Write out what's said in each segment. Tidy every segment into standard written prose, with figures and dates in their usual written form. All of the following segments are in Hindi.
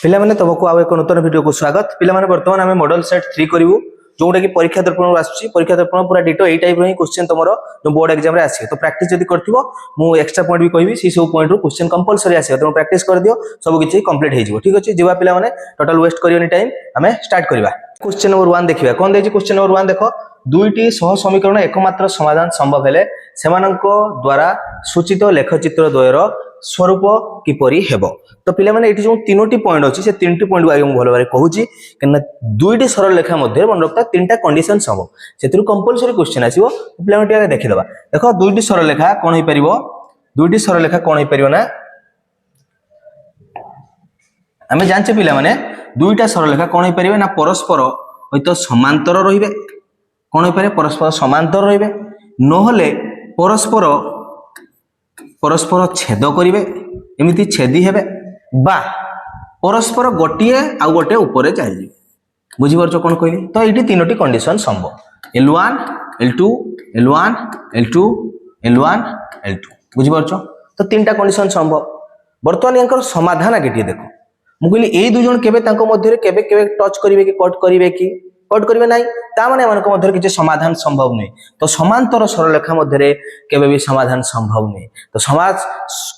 पिला माने तुमको आउ एक नूतन वीडियो को स्वागत। पिला माने वर्तमान आमे मॉडल सेट 3 करिवु जोटा कि परीक्षा दर्पण आसुची। परीक्षा दर्पण पूरा डिटो एई टाइप रो ही क्वेश्चन तमरो जो बोर्ड एग्जाम रे आसी तो प्रैक्टिस जदी करथिबो मु एक्स्ट्रा पॉइंट भी कहबी सी सब पॉइंट रो क्वेश्चन कंपलसरी आसी तो प्रैक्टिस कर दियो सब किछि कंप्लीट हे जिवो। ठीक अछि जीवा पिला माने टोटल वेस्ट करियोनी टाइम आमे स्टार्ट करबा। क्वेश्चन नंबर 1 देखिबा कोन देछि। क्वेश्चन नंबर 1 देखो दुईटी सह समीकरण एकमात्र समाधान संभव हेले सेमानंको द्वारा सूचित लेखचित्र द्वयर स्वरूप किपरि हेबो। तो पिला माने एठी जो तीनोटी पॉइंट अछि से तीनटी पॉइंट आगे मु भलो बारे कहूची कि दुईटी सरल लेखा मध्ये मन रखता तीनटा कंडीशन संभव सेतिरु कंपलसरी क्वेश्चन आसीबो। पिला माने आगे देखि दबा। देखो दुईटी सरल लेखा कोन होई परिबो। दुईटी सरल लेखा कोन होई परिबो ना आमे जानचे पिला माने दुईटा सरल लेखा कोन होई परिबे ना परस्पर होइतो समांतर रहिबे। कोन होई पारे परस्पर समांतर रहिबे नहले परस्पर परस्पर छेद करिवे एमिति छेदी हेबे बा परस्पर गोटिए आ गोटे ऊपर चली बुझी परछो कोन कहली। तो एठी तीनोटी कंडीशन संभव L1 L2 L1 L2 L1 L2 बुझी परछो। तो तीनटा कंडीशन संभव। वर्तमान यांकर समाधान आगे देखो मु कहली एई दु जण केबे तांको मध्ये केबे केबे टच करिवे कि कट करिवे कि कट करिवे नाही ता माने मानक मध्ये किछि समाधान संभव नै। तो समांतर सरल रेखा मध्ये केबे भी समाधान संभव नै। तो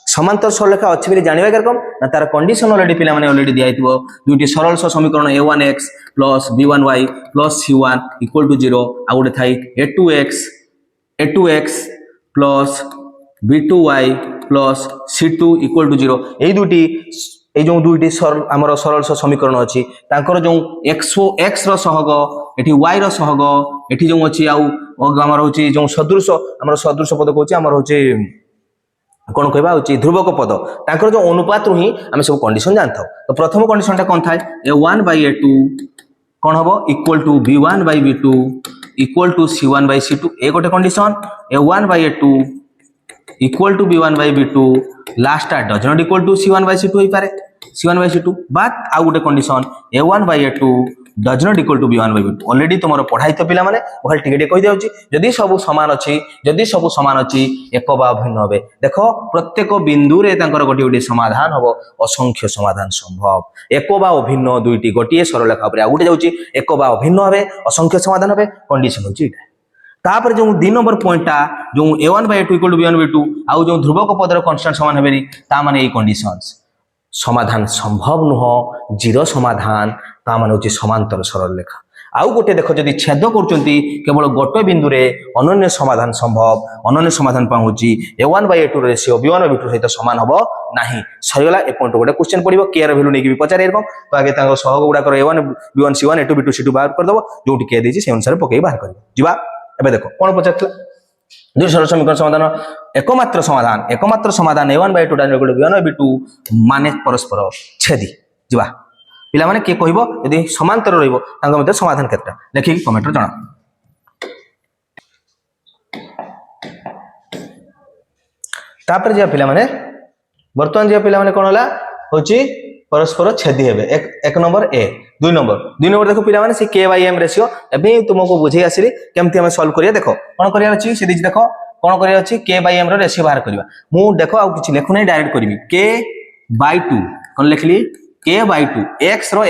समांतर सरल रेखा अछि बिली जानिबा करकम ना तार कंडीशन ऑलरेडी पिला माने ऑलरेडी दिया हितबो। दुईटी सरल समीकरण a1x + b1y + c1 = 0 आ गुटे थाई a2x + b2y + c2 = 0। एई दुईटी ए जो दुईटी सरल हमर सरल समीकरण अछि तांकर जो x रो सहग एठी y रो सहग एठी जो अछि आउ हमर होछि जो सदृश हमर सदृश पद कहछि हमर होछि कोन कहबा होछि ध्रुवक पद तांकर जो अनुपात रु ही हम सब कंडीशन जानथौ। तो प्रथम कंडीशन ता कोन थाय a1/a2 कोन हबो = b1/b2 = c1/c2 ए गोटे condition a1/a2 = b1/b2 last does not equal to c1/c2 होई पारे c1/c2 बात आ गुटे condition a1/a2 does not equal to b1/b2 already तुमरो पढ़ाई तो पिला माने ओहल टिके कहि दियौची जदी सब समान अछि एक बा भिन्न होबे। देखो प्रत्येक बिंदु रे तांकर गोटी समाधान हबो असंख्य समाधान संभव एक बा भिन्न दुईटी गोटी सरल रेखा ऊपर आ गुटे जाउची एक बा भिन्न होबे असंख्य समाधान होबे कंडीशन होची एटा। तापर जो 2 नंबर पॉइंटटा जो a1/a2 = b1/b2 आ जो ध्रुवक पदर कांस्टेंट समान हेबेनी ता माने ए कंडीशंस समाधान संभव नुह जीरो समाधान ता माने होची समांतर सरल रेखा। आउ गोटे देखो जदी छेद करचंती केवल गोटे बिंदु रे अनन्य समाधान संभव अनन्य समाधान पा होची a1/a2 रेशियो b1/b2 सहित समान हबो नाही। सरीगला ए पॉइंट गोटे क्वेश्चन पडिबो के रे वैल्यू नेकी भी पचारे एरकम तो आगे तांको सहग गुडा कर a1 b1 c1 a2 b2 c2 बाहर कर दबो जोटी के देछि से अनुसार पकेई बाहर करबो जिबा। एबे देखो कोन पचारथला दुई सरल समीकरण समाधान एकमात्र समाधान a1/a2 डान b1/b2 माने परस्पर छेदी जिबा। पिला माने के कहबो यदि समांतर रहइबो तांको मते समाधान केतरा लेखि कमेंट रे जणा। तापर जे पिला माने वर्तमान जे पिला माने कोन होला होची परस्पर छेदी हेबे एक नंबर ए। 2 नंबर देखो पिला माने से k/m रेशियो एबे तुमको बुझे आसीली केमति हम सॉल्व करिया। देखो कोन करिया अछि से दिज देखो कोन करिया अछि k/m रो रेशियो बाहर करबा। मु देखो आ किछि लेखु नै डायरेक्ट करबी k/2 कोन लिखली k/2 x रो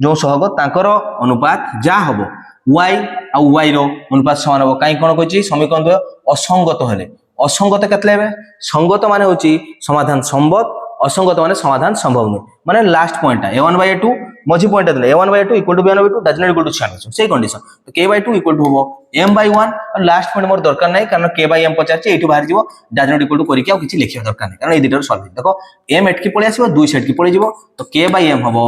जो सहग तांकर अनुपात जा हबो y आ y रो अनुपात समान हबो काई कोन कहछि समीकरण द्वय असंगत हेले असंगत केतले हेबे संगत माने होछि समाधान संभव असंगत माने समाधान संभव नै माने लास्ट पॉइंट a1/a2 मझी पॉइंट देले a1/a2 = b1/b2 does not equal to c1/c2 सेही कंडीशन। तो k/2 = होबो m/1 और लास्ट पॉइंट मोर दरकार नै कारण k/m पचारछि एठी बाहर जिवो डज नॉट इक्वल टू करिके आ किछि लिखिया दरकार नै कारण ए दिटर सॉल्व देखो m एटकी पळे आसीबो 2 सेट की पळे जिवो तो k/m हबो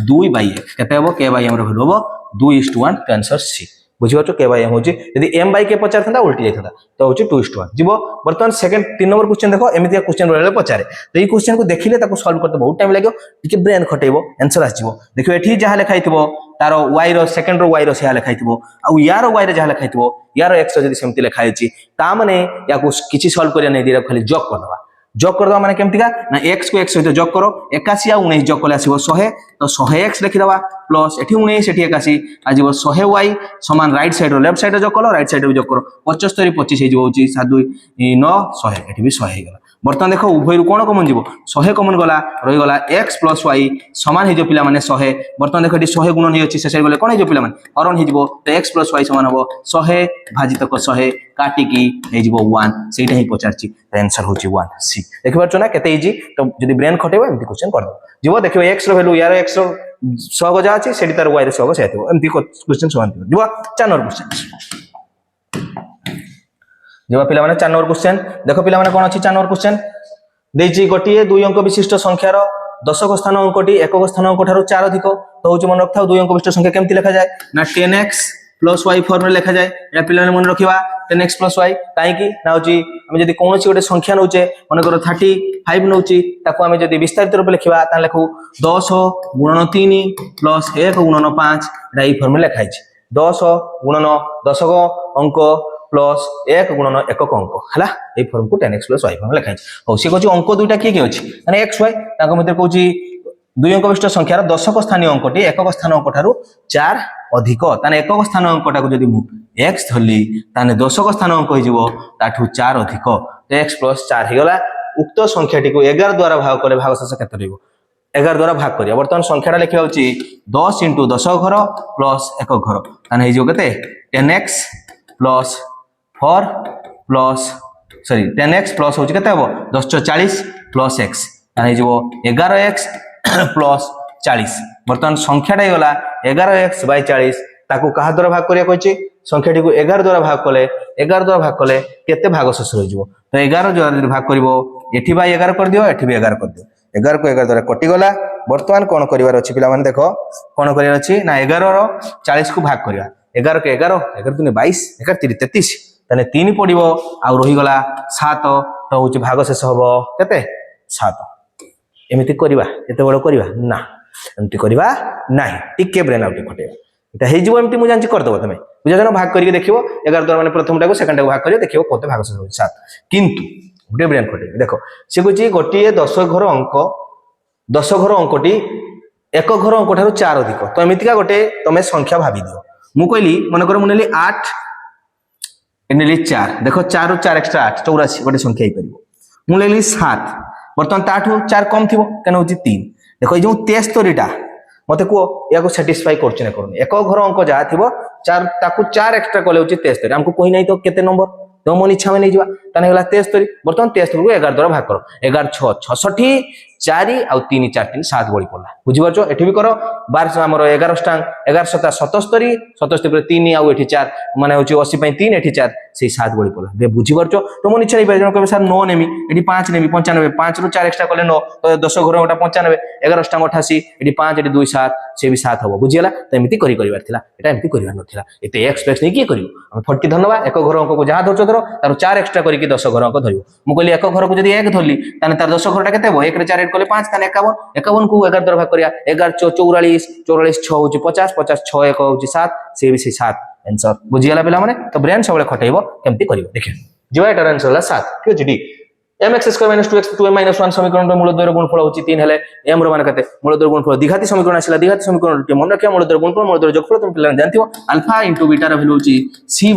2/x केते हबो k/m रो वैल्यू हबो 2:1 तो आंसर सी बुझी पाछो k/m होची यदि m/k पचार थंदा उल्टी जाय थंदा तो होची 2:1 जिवो। वर्तमान सेकंड 3 नंबर क्वेश्चन देखो एमितिया क्वेश्चन रोले पचारे तो ई क्वेश्चन को देखिले ताको सॉल्व करते बहुत टाइम लागो टिके ब्रेन खटेबो आंसर आसीबो। देखो एठी जहा लिखा हितबो तारो y रो सेकंड रो y रो से लिखा हितबो आ यार y रे जहा लिखा हितबो यार x रो जदी सेमति लिखा हिची ता माने याको किछि सॉल्व करिया नै दिरा खाली जॉक कर दवा माने केमतिका ना x को x सहित जॉक करो 81 आ 19 जॉक कले आसीबो 100 तो 100x लिखि दवा प्लस एठी 19 एठी 81 आजिबो 100y समान राइट साइड रो लेफ्ट साइड रो जॉक करो राइट साइड रो जॉक करो 75 25 हे जिवो होची 7 2 9 100 एठी भी 100 हे गेला बर्तमान देख उभय कौन कमन जीव 100 कमन गला रही गला x प्लस वाई सामान हो पिला माने 100 बर्तमान देख 100 गुणन हो शेष गले कौन हो पिला माने हरण हो तो x प्लस वाई सामान हम 100 भाजित 100 काटिकी हो 1 सेटा ही पचारछि आंसर होछि 1 सी देख पारछ ना केते इजी तो जदी ब्रेन खटेबो एमती क्वेश्चन कर दो जीव देखियो x रो वैल्यू यार x रो 100 गजा अछि सेठी तार y रो 100 गजा आथिबो एमती क्वेश्चन समान दिबो जीव 4 नंबर क्वेश्चन जीव पिला माने 4 नंबर क्वेश्चन देखो पिला माने कोन अछि 4 नंबर क्वेश्चन देछि गोटिए 2 अंक विशिष्ट संख्यार दशक स्थान अंकटी एकक स्थान अंक ठारो 4 अधिक तो होछि मन रखथाउ 2 अंक विशिष्ट संख्या केमति लिखा जाय ना 10x प्लस y फॉर्म में लिखा जाय या पिला मन रखिबा 10x प्लस y काहे की ना होछि हम जदी कोनोसी गोटे संख्या नउचे मन कर 35 नउची ताको हम जदी विस्तारित रूप लिखिबा ता लिखू 10 गुणन 3 प्लस 1 गुणन 5 एटा ई फॉर्म में लिखा छै 10 गुणन दशक अंक प्लस 1 गुणन एकक अंक हला ए फॉर्म को 10x प्लस y फॉर्म लिखा छै हो से कहछि अंक दुईटा के अछि माने x y ताको मते कहछि 2 अंक विशिष्ट संख्यार दशक स्थानीय अंकटी एकक स्थान अंक ठारू 4 अधिक ताने एकक स्थान अंकटा को जदी मु x धरली ताने दशक स्थान अंक होई जिवो ताठू 4 अधिक तो x प्लस 4 हे गला उक्त संख्याटी को 11 द्वारा भाग करे भागशेष केते रहइबो 11 द्वारा भाग करिया वर्तमान संख्याटा लिखिया होची 10 * 10 घर प्लस 1 घर ताने हे जो केते 10x plus 4 plus sorry 10x plus होची केते हबो 10 * 40 प्लस x ताने जो 11x प्लस 40 वर्तमान संख्याटा गला 11x / 40 ताकू कहा द्वारा भाग करिया कहछि संख्याटी को 11 द्वारा भाग कले केते भागशेष रहि जिवो तो 11 द्वारा भाग करिवो एठी बाय 11 कर दियो एठी भी 11 कर दियो 11 को 11 द्वारा कटि गला वर्तमान कोन करिवार अछि पिला माने देखो कोन करिवार अछि ना 11 रो 40 को भाग करिया 11 को 11 11 दुने 22 11 3 33 तने 3 पडिवो आ रहि गला 7 तो होछि भागशेष हबो केते 7 एमिति करिवा एते बड़ करिवा ना एमिति करिवा नाही टिके ब्रेन आउट खटेबा एटा हे जीव एमिति मु जानछि कर दबो तमे बुझा ना भाग करके देखिवो 11 द्वारा माने प्रथम टाको सेकंड टाको भाग करियो देखिवो कोते भागशेष होछि 7 किंतु गुटे ब्रेन खटे देखो से कहछि गोटिए 10 घर अंकटी एक घर अंक ठारू 4 अधिक तो एमितिका गोटे तमे संख्या भाबी दियो मु कहली मन कर मु नेली 8 एनेली 4 देखो 4 रो 4 एक्स्ट्रा 8 84 गोटे संख्या ही परिबो मु लेली 7 वर्तमान ताठू 4 कम थिबो केन होछि 3 देखो ए जो 73 टा मते को या को सैटिस्फाई करछि ना करूनी एक घर अंक जा थिबो 4 ताकू 4 एक्स्ट्रा कोले होछि 73 हमको कोइ नै तो केते नंबर तो मन इच्छा में नहीं जावा ताने होला 73 वर्तमान 73 को 11 द्वारा भाग करो 11 6 66 4 आ 3 4 3 7 बळी पडला बुझि परछो एठी भी करो 12 हमर 11 स्टांग 11 7 77 77 पर 3 आ एठी 4 माने होछि 80 पई 3 एठी 4 से 7 बळी पडला बे बुझि परछो तो मन इच्छा नहीं जण कहबे सर 9 नेमी एठी 5 नेमी 95 5 रो 4 एक्स्ट्रा कोले 9 तो 10 घर गोटा 95 11 स्टांग 88 एठी 5 एठी 2 7 से भी 7 हबो बुझियला तो एमिति करि करिवार थिला एटा एमिति करिवार नथिला एते एक्सप्रेस नै की करियो हम फटकी धन्यवाद एक घर अंक को जहा धरछो धरो तार 4 एक्स्ट्रा करिके 10 घर अंक धरियो मु कहली एक घर को जदी 1 धरली ताने तार 10 घरटा केते हो 1 रे 4 ऐड करले 5 ताने 51 51 को 11 द्वारा भाग करिया 11 44 44 6 होची 50 50 6 1 होची 7 से भी से 7 आंसर बुझियाला पिला माने तो ब्रेन सबले खटाइबो केमती करिवो देखियो जो एटर आंसर होला 7 ठीक अछि डी mx² - 2x 2m - 1 समीकरण रो मूलद्वय रो गुणफल होची 3 हेले m रो मान कते मूलद्वय गुणफल द्विघाती समीकरण आसिला द्विघाती समीकरण के मन रखिया मूलद्वय गुणफल मूलद्वय जोगफल तुम पिला जानथिबो अल्फा * बीटा रो वैल्यू होची c/a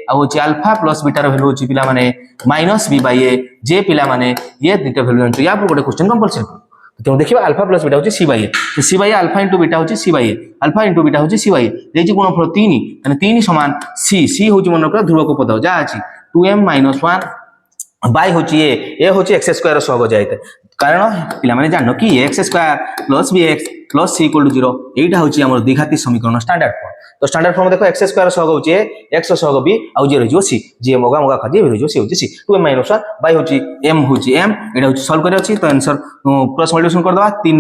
आ होची अल्फा + बीटा रो वैल्यू होची पिला माने -b/a जे पिला माने ये दुटा वैल्यू जानथि या पर गोटे क्वेश्चन कंपलसरी तो देखिबा अल्फा + बीटा होची c/a तो c/a अल्फा * बीटा होची c/a अल्फा * बीटा होची c/a देजी गुणफल 3 माने 3 समान c होची मन रखला ध्रुव को पद जा अछि 2m - 1 बाय होची ए होची x² सहग जायते कारण पिला माने जानो कि x² + bx + c = 0 एटा होची हमर द्विघाती समीकरण स्टैंडर्ड फॉर्म तो स्टैंडर्ड फॉर्म देखो x² सहग होची x सहग b आ जे रहिजो c जे मगा मगा खाजी रहिजो c होची c 2m - 1 बाय होची m होची m एटा होची सॉल्व करे अछि तो आंसर क्रॉस मल्टीप्लिकेशन कर दबा 3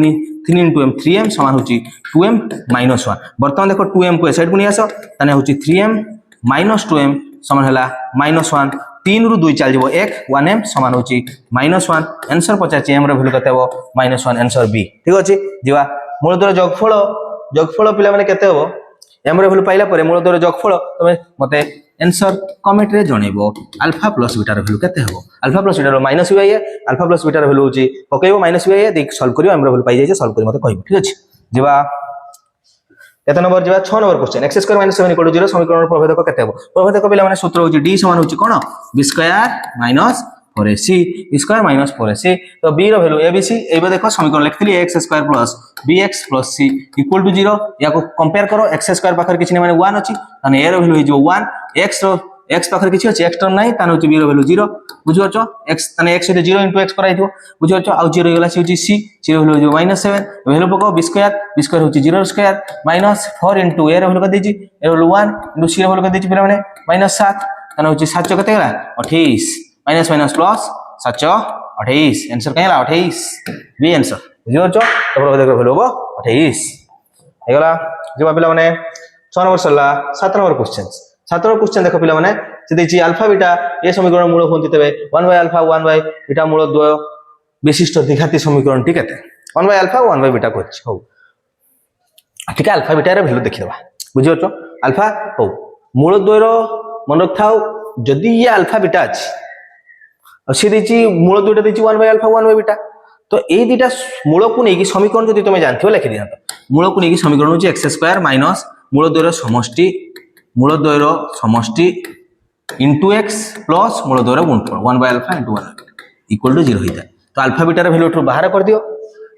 * m 3m समान होची 2m - 1 वर्तमान देखो 2m को साइड को नि आसो तने होची 3m - 2m समान हला -1 3 रु 2 चल जीवो 1 1m समान होची -1 आंसर पचाची m रो वैल्यू कते हो -1 आंसर b ठीक अछि जीवा मूलद्वय जोगफल पिला माने केते हो m रो वैल्यू पाइला परे मूलद्वय जोगफल तमे मते आंसर कमेंट रे जणेबो अल्फा + बीटा रो वैल्यू केते हो अल्फा + बीटा रो -b/a अल्फा + बीटा रो वैल्यू होची पकेबो -b/a देख सॉल्व करियो m रो वैल्यू पाइ जाय छै सॉल्व करि मते कहबो ठीक अछि जीवा केते नंबर जीवा 6 नंबर क्वेश्चन x² - 7 = 0 समीकरण प्रभेदक केते हो प्रभेदक पिला माने सूत्र होची d समान होची कोन b² - four A C square minus 4ac तो बी रो वैल्यू एबीसी एबे देखो समीकरण लिखथली x square plus bx plus c equal to 0 या को कंपेयर करो x स्क्वायर पाखर किछि नै माने 1 अछि तने a रो वैल्यू जो 1 x पाखर किछि अछि x टर्म नै तने होछि b रो वैल्यू 0 बुझियोचो x तने x 0 * x कराइथो बुझियोचो आ 0 होइला से होछि c 0 वैल्यू जो -7 वैल्यू पको b स्क्वायर होछि 0 स्क्वायर माइनस 4 * a रो वैल्यू का देछि a रो वैल्यू 1 * c रो वैल्यू का देछि पिला माने -7 तने होछि 7 कते गला 28 माइनस माइनस प्लस 7 28 आंसर कहीं 28 बी आंसर बुझियोचो तो देखो वैल्यू हो 28 हेगला जो पिला माने 6 नंबर सरला 7 नंबर क्वेश्चन देखो पिला माने से देछि अल्फा बीटा ए समीकरण मूल होंति तबे 1/α 1/बीटा मूल द्वय विशिष्ट द्विघाती समीकरण टी केते 1/α 1/बीटा कोछि हो ठीक है अल्फा बीटा रे वैल्यू देखिबा बुझियोचो अल्फा हो मूल द्वय रो मन रखाओ जदि ये अल्फा बीटा अछि असी देछि मूल दुटा देछि 1/α 1/बीटा तो ए दुटा मूल को नेकी समीकरण जदि तुम जानथियो लिखि दिया तो मूल को नेकी समीकरण होछि x² माइनस मूल द्वयर समष्टि इनटू x प्लस मूल द्वयर गुणफल 1/α * 1 इक्वल टू 0 होइता तो अल्फा बीटा रे वैल्यू ठो बाहर कर दियो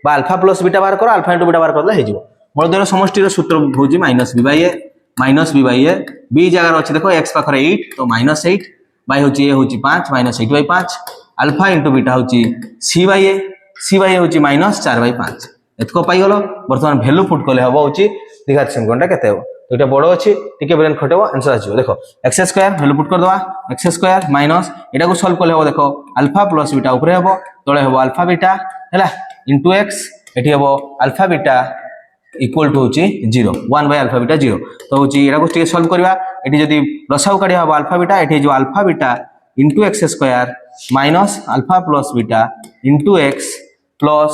बा अल्फा प्लस बीटा बाहर करो अल्फा * बीटा बाहर करला हे जिवो मूल द्वयर समष्टि रो सूत्र होछि -b/a b जगह रो अछि देखो x पाखर 8 तो -8 बाय होची ए होची 5 -8/5 अल्फा * बीटा होची c/a होची -4/5 एतको पाई गलो वर्तमान वैल्यू पुट करले हबो होची द्विघात समीकरणटा केते हो तो एटा बडो अछि टिके ब्रेन खटेबो आंसर आजियो देखो x² वैल्यू पुट कर दवा x² माइनस एटा को सॉल्व करले हबो देखो अल्फा प्लस बीटा ऊपर हबो तळे हबो अल्फा बीटा हैला इनटू x एठी हबो अल्फा बीटा इक्वल टू होची 0 1/α बीटा 0 तो होची एटा को टिके सॉल्व करबा एठी जदी लसाउ काढिया हबो अल्फा बीटा एठी जो alpha beta into x² minus alpha plus beta into x plus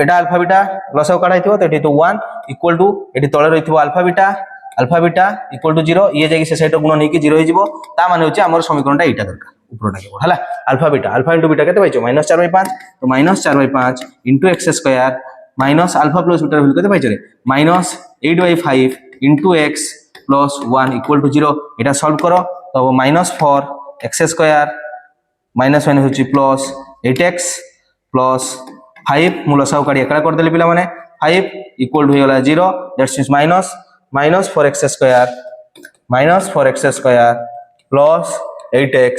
iota alpha beta लसाउ काढाइथिबो तो एठी तो 1 इक्वल टू एठी तळे रहिथिबो अल्फा बीटा इक्वल टू 0 ये जाकी से साइड गुण नै कि 0 हो जिवो ता माने होची हमर समीकरणटा एटा दरकार ऊपरटा केबो हला अल्फा इनटू बीटा केते पाइछो -4/5 तो -4/5 into x² minus alpha plus beta value केते पाइछो रे -8/5 into x plus 1 equal to 0 एटा सॉल्व करो तो -4 x² माइनस माइनस होची प्लस 8x प्लस 5 मूल साउ काडी एकला कर देले पिला माने 5 इक्वल टू होला 0 that's means -4x² plus 8x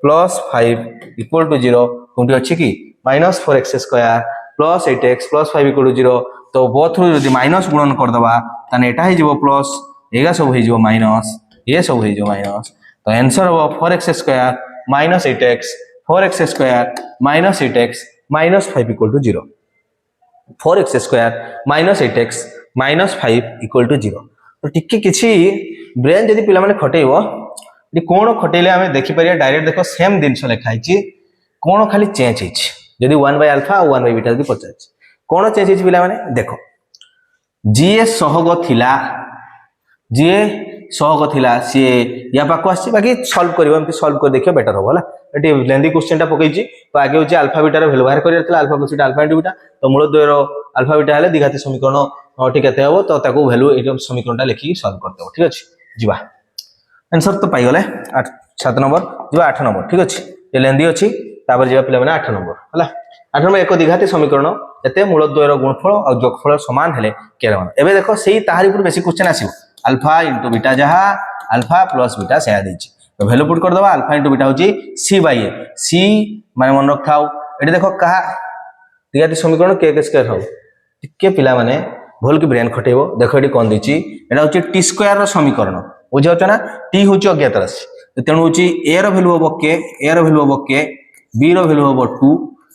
plus 5 equal to 0 कोंटी अछि कि -4x² plus 8x plus 5 equal to 0 तो बोथ रो यदि माइनस गुणन कर दबा तने एटा हे जिवो प्लस एगा सब हे जिवो माइनस ये सब हे जिवो माइनस तो आंसर हो 4x² - 8x 4x² - 8x -5 equal to 0 4x² - 8x -5 equal to 0 तो टिके किछि ब्रेन जदि पिला माने खटेइबो ये कोन खटेले हमें देखि परिया डायरेक्ट देखो सेम दिनस लिखाइ छि कोन खाली चेंज हिच जदि 1/α और 1/बीटा जदि पचाछ कोन चेंज हिच पिला माने देखो जीए सहग थिला सी या पाको आसी बाकी सॉल्व करियो एमती सॉल्व कर देखियो बेटर हो होला एटी लेंदी क्वेश्चनटा पकैछि तो आगे होछि अल्फा बीटा रो वैल्यू बाहर करिया थिला alpha plus beta alpha into beta तो मूल द्वय रो अल्फा बीटा हले द्विघाती समीकरण ठीक केते हो तो ताको वैल्यू एटम समीकरणटा लिखि सॉल्व करते हो ठीक अछि जिबा आंसर तो पाई गले 7 नंबर जिबा 8 नंबर ठीक अछि ये लेंदी अछि तापर जिबा पिला माने 8 नंबर हला 8 नंबर एक द्विघाती समीकरण एते मूल द्वय रो गुणफल और जोगफल समान हेले केरे मान एबे देखो सेही ताहारी पुर बेसी क्वेश्चन आसीबो अल्फा इनटू बीटा जहा अल्फा प्लस बीटा से आ देछि तो वैल्यू पुट कर दबा अल्फा इनटू बीटा होची c/a c माने मन रखाओ एठी देखो कहा द्विघाती समीकरण के स्क्वायर हो टिके पिला माने भल कि ब्रेन खटेबो देखो एठी कोन दिछि एटा होची t² रो समीकरण बुझाउछ ना t होची अज्ञात राशि तेणु होची a रो वैल्यू होबो k b रो वैल्यू होबो 2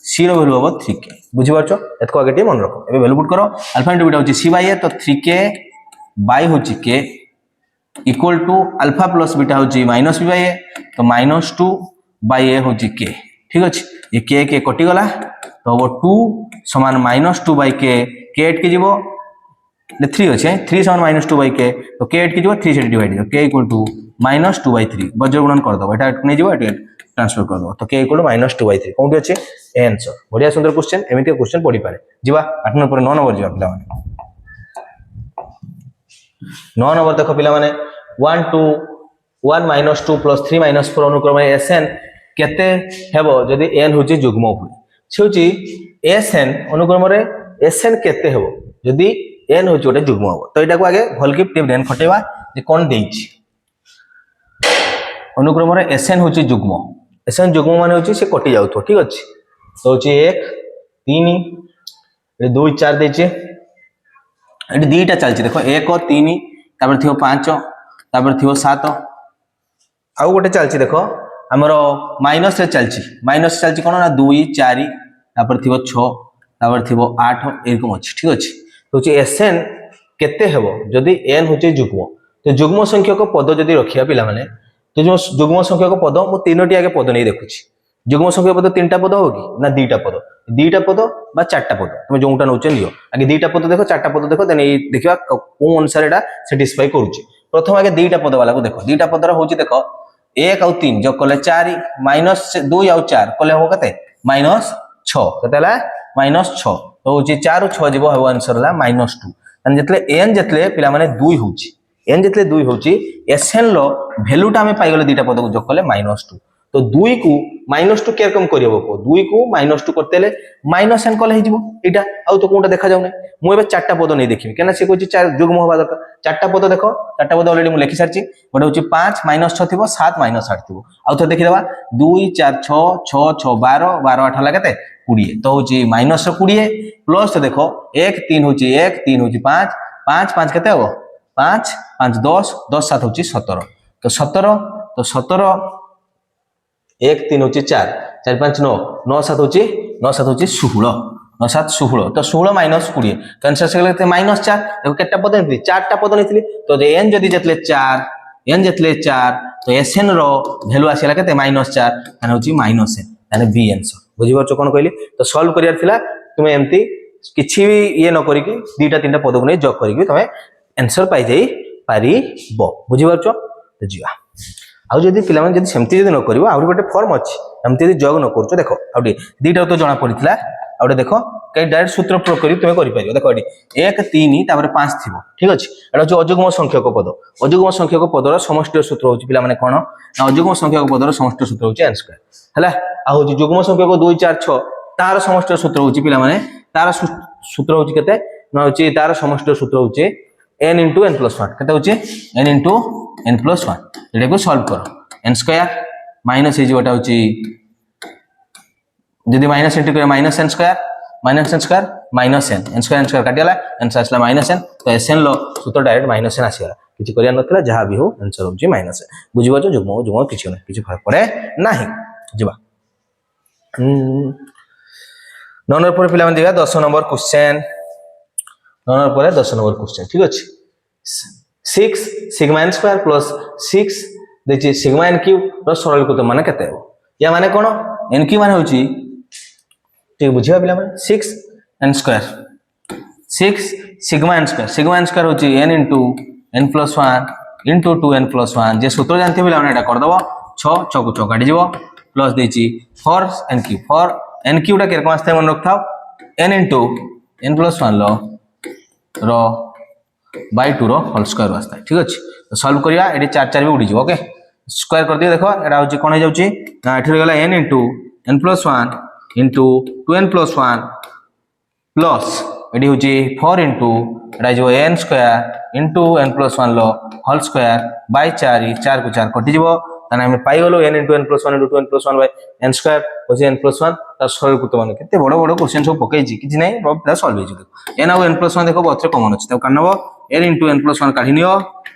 c रो वैल्यू होबो 3k बुझि पारछो एतको आगे टी मन रखो एबे वैल्यू पुट करो अल्फा इनटू बीटा होची c/a तो 3k बाय होची k equal to alpha plus beta होची -b/a तो -2 बाय a होची k ठीक अछि ये k कटि गला तो वो 2 समान -2 बाय k 8 के जीवो 3 अछि 3 समान -2 बाय k तो k 8 के जीवो 3 से डिवाइड k इक्वल टू -2/3 बज्र गुणन कर दो एटा नै जीवो एटा ट्रांसफर कर दो तो k इक्वल टू -2/3 कोंटी अछि ए आंसर बढ़िया सुंदर क्वेश्चन एमिति क्वेश्चन पढि पारे जीवा 8 नंबर पर 9 नंबर जीवा पिला माने 9 नंबर देखो पिला माने 1 - 2 प्लस 3 - 4 अनुक्रम SN केते हेबो जदि n होची युग्म हुए से होची sn अनुक्रम रे sn केते हेबो जदि n होची गोटे युग्म हो तो एटा को आगे भल कि ब्रेन खटेबा जे कोन देइछि अनुक्रम रे sn होची युग्म माने होची से कटि जाउथो ठीक अछि तो होची 1 3 ए 2 4 देइछि एटी दुईटा चलछि देखो 1 3 तापर थियो 5 तापर थियो 7 आउ गोटे चलछि देखो हमर माइनस रे चलछि कोन ना 2 4 तापर थियो 6 तापर थियो 8 एरकम अछि ठीक अछि तो होची sn केते हेबो जदि n होची युग्म तो युग्म संख्यक पद जदि रखिया पिला माने तो जो युग्म संख्यक पद मु तीनोटी आगे पद नै देखुछि युग्म संख्यक पद तीनटा पद हो कि ना दुईटा पद बा चारटा पद तुम जोटा नौच लियो आगे दुईटा पद देखो चारटा पद देखो देन देखिबा को अनुसार एटा सेटिस्फाई करूछि प्रथम आगे दुईटा पद वाला को देखो दुईटा पदर होछि देखो 1 और 3 जो कले 4 माइनस 2 और 4 कले हो कते माइनस 6 कतेला माइनस 6 तो होछि 4 और 6 जीवो हो आंसर ला माइनस 2 तन जतले n जतले पिला माने 2 होछि n जतले 2 होछि sn लो वैल्यूटा हमें पाई गेले दुईटा पद को जो कले माइनस 2 तो 2 को माइनस 2 केरकम करियो को 2 को माइनस 2 करतेले माइनस n कले हिजिवो एटा आ तो कोनटा देखा जाउ नै मु एबे चारटा पद नै देखिबि केना से कोछि चार युग्म होबा दरकार चारटा पद देखो चारटा पद ऑलरेडी मु लिखि सारछि गोटे होछि 5 माइनस 6 थिबो 7 माइनस 8 थिबो आ तो देखि देबा 2 4 6 6 6 12 12 8 ला केते 20 तो होछि माइनस 20 प्लस देखो 1 3 होछि 1 3 होछि 5 5 5 केते हो 5 5 10 10 7 होछि 17 तो 17 1 3 होची 4 4 5 9 9 7 होची 16 9 7 16 तो 16 माइनस 20 तो आंसर से लगते माइनस 4 देखो केटा पद नेथि चारटा पद नेथि तो जे n जदी जतले 4 तो sn रो वैल्यू आसीला केते माइनस 4 माने होची माइनस n माने b आंसर बुझि परछो कोन कहली तो सॉल्व करियार थिला तुमे एम्ति किछि भी ये न करी कि दुईटा तीनटा पद को नै जॉब करी कि तुमे आंसर पाई जाई पारिबो बुझि परछो तो जिवा आउ जदि पिला माने जदि सेमति जदि न करिवो आउरी गोटे फॉर्म अछि एमति जदि जॉग न करछो देखो आउडी दुईटा तो जणा पड़ितला आउडे देखो कई डायरेक्ट सूत्र प्रयोग करी तुमे करि परियो देखो एडी 1 3 तापर 5 थिबो ठीक अछि एडा जो अयुग्म संख्यक पदर समष्टि सूत्र होछि पिला माने कोन ना अयुग्म संख्यक पदर समष्टि सूत्र होछि n स्क्वायर हला आ होछि युग्म संख्यक 2 4 6 तार समष्टि सूत्र होछि पिला माने तार सूत्र होछि केते ना होछि तार समष्टि सूत्र होछि n * n + 1 केते होछि n * n + 1 एटा को सॉल्व करो n स्क्वायर माइनस जेटा होची जदी माइनस इंटू करे minus n square minus n square काटियाला आंसर आसला माइनस n तो sn लो सूत्र डायरेक्ट माइनस n आसीला किछि करिया नथला जहा भी हो आंसर होची माइनस n बुझिबो जुग्म किछि नै किछि फरक पड़े नाही जिबा 9 नंबर पर पिला मन दिगा 10 नंबर क्वेश्चन 9 नंबर पर 10 नंबर क्वेश्चन ठीक अछि 6 सिग्मा n स्क्वायर प्लस 6 देखि सिग्मा n क्यूब रो सरलीकृत माने केते हो या माने कोन n क्यूब माने होची ठीक बुझिबा पिला माने 6 n square 6 sigma n square होची n * n + 1 * 2n + 1 जे सूत्र जानते पिला माने एटा कर दबो 6 6 को 6 काटि जीवो प्लस देची फॉर n क्यूब टा केरकम आस्ते मन रखथाओ n * n + 1 रो बाय 2 रो होल स्क्वायर वास्ता ठीक अछि तो सॉल्व करिया एडी 4 4 भी उडी जो ओके स्क्वायर कर दियो देखो एडा होची कोन हे जाउची ना एठी गेला n * n + 1 * 2n + 1 plus AD होची 4 एडा जो n स्क्वायर * n + 1 लो होल स्क्वायर बाय 4 4 को 4 कटि जीवो ताने हम पाई गलो n * n + 1 * 2n + 1 bye n square होची n + 1 ता सरल कुत माने केते बड़ बड़ क्वेश्चन सब पकई छी किछि नै प्लस सॉल्व हे जी n और n + 1 देखो बच्चे कॉमन अछि त कानबो n * n + 1 काढी नियो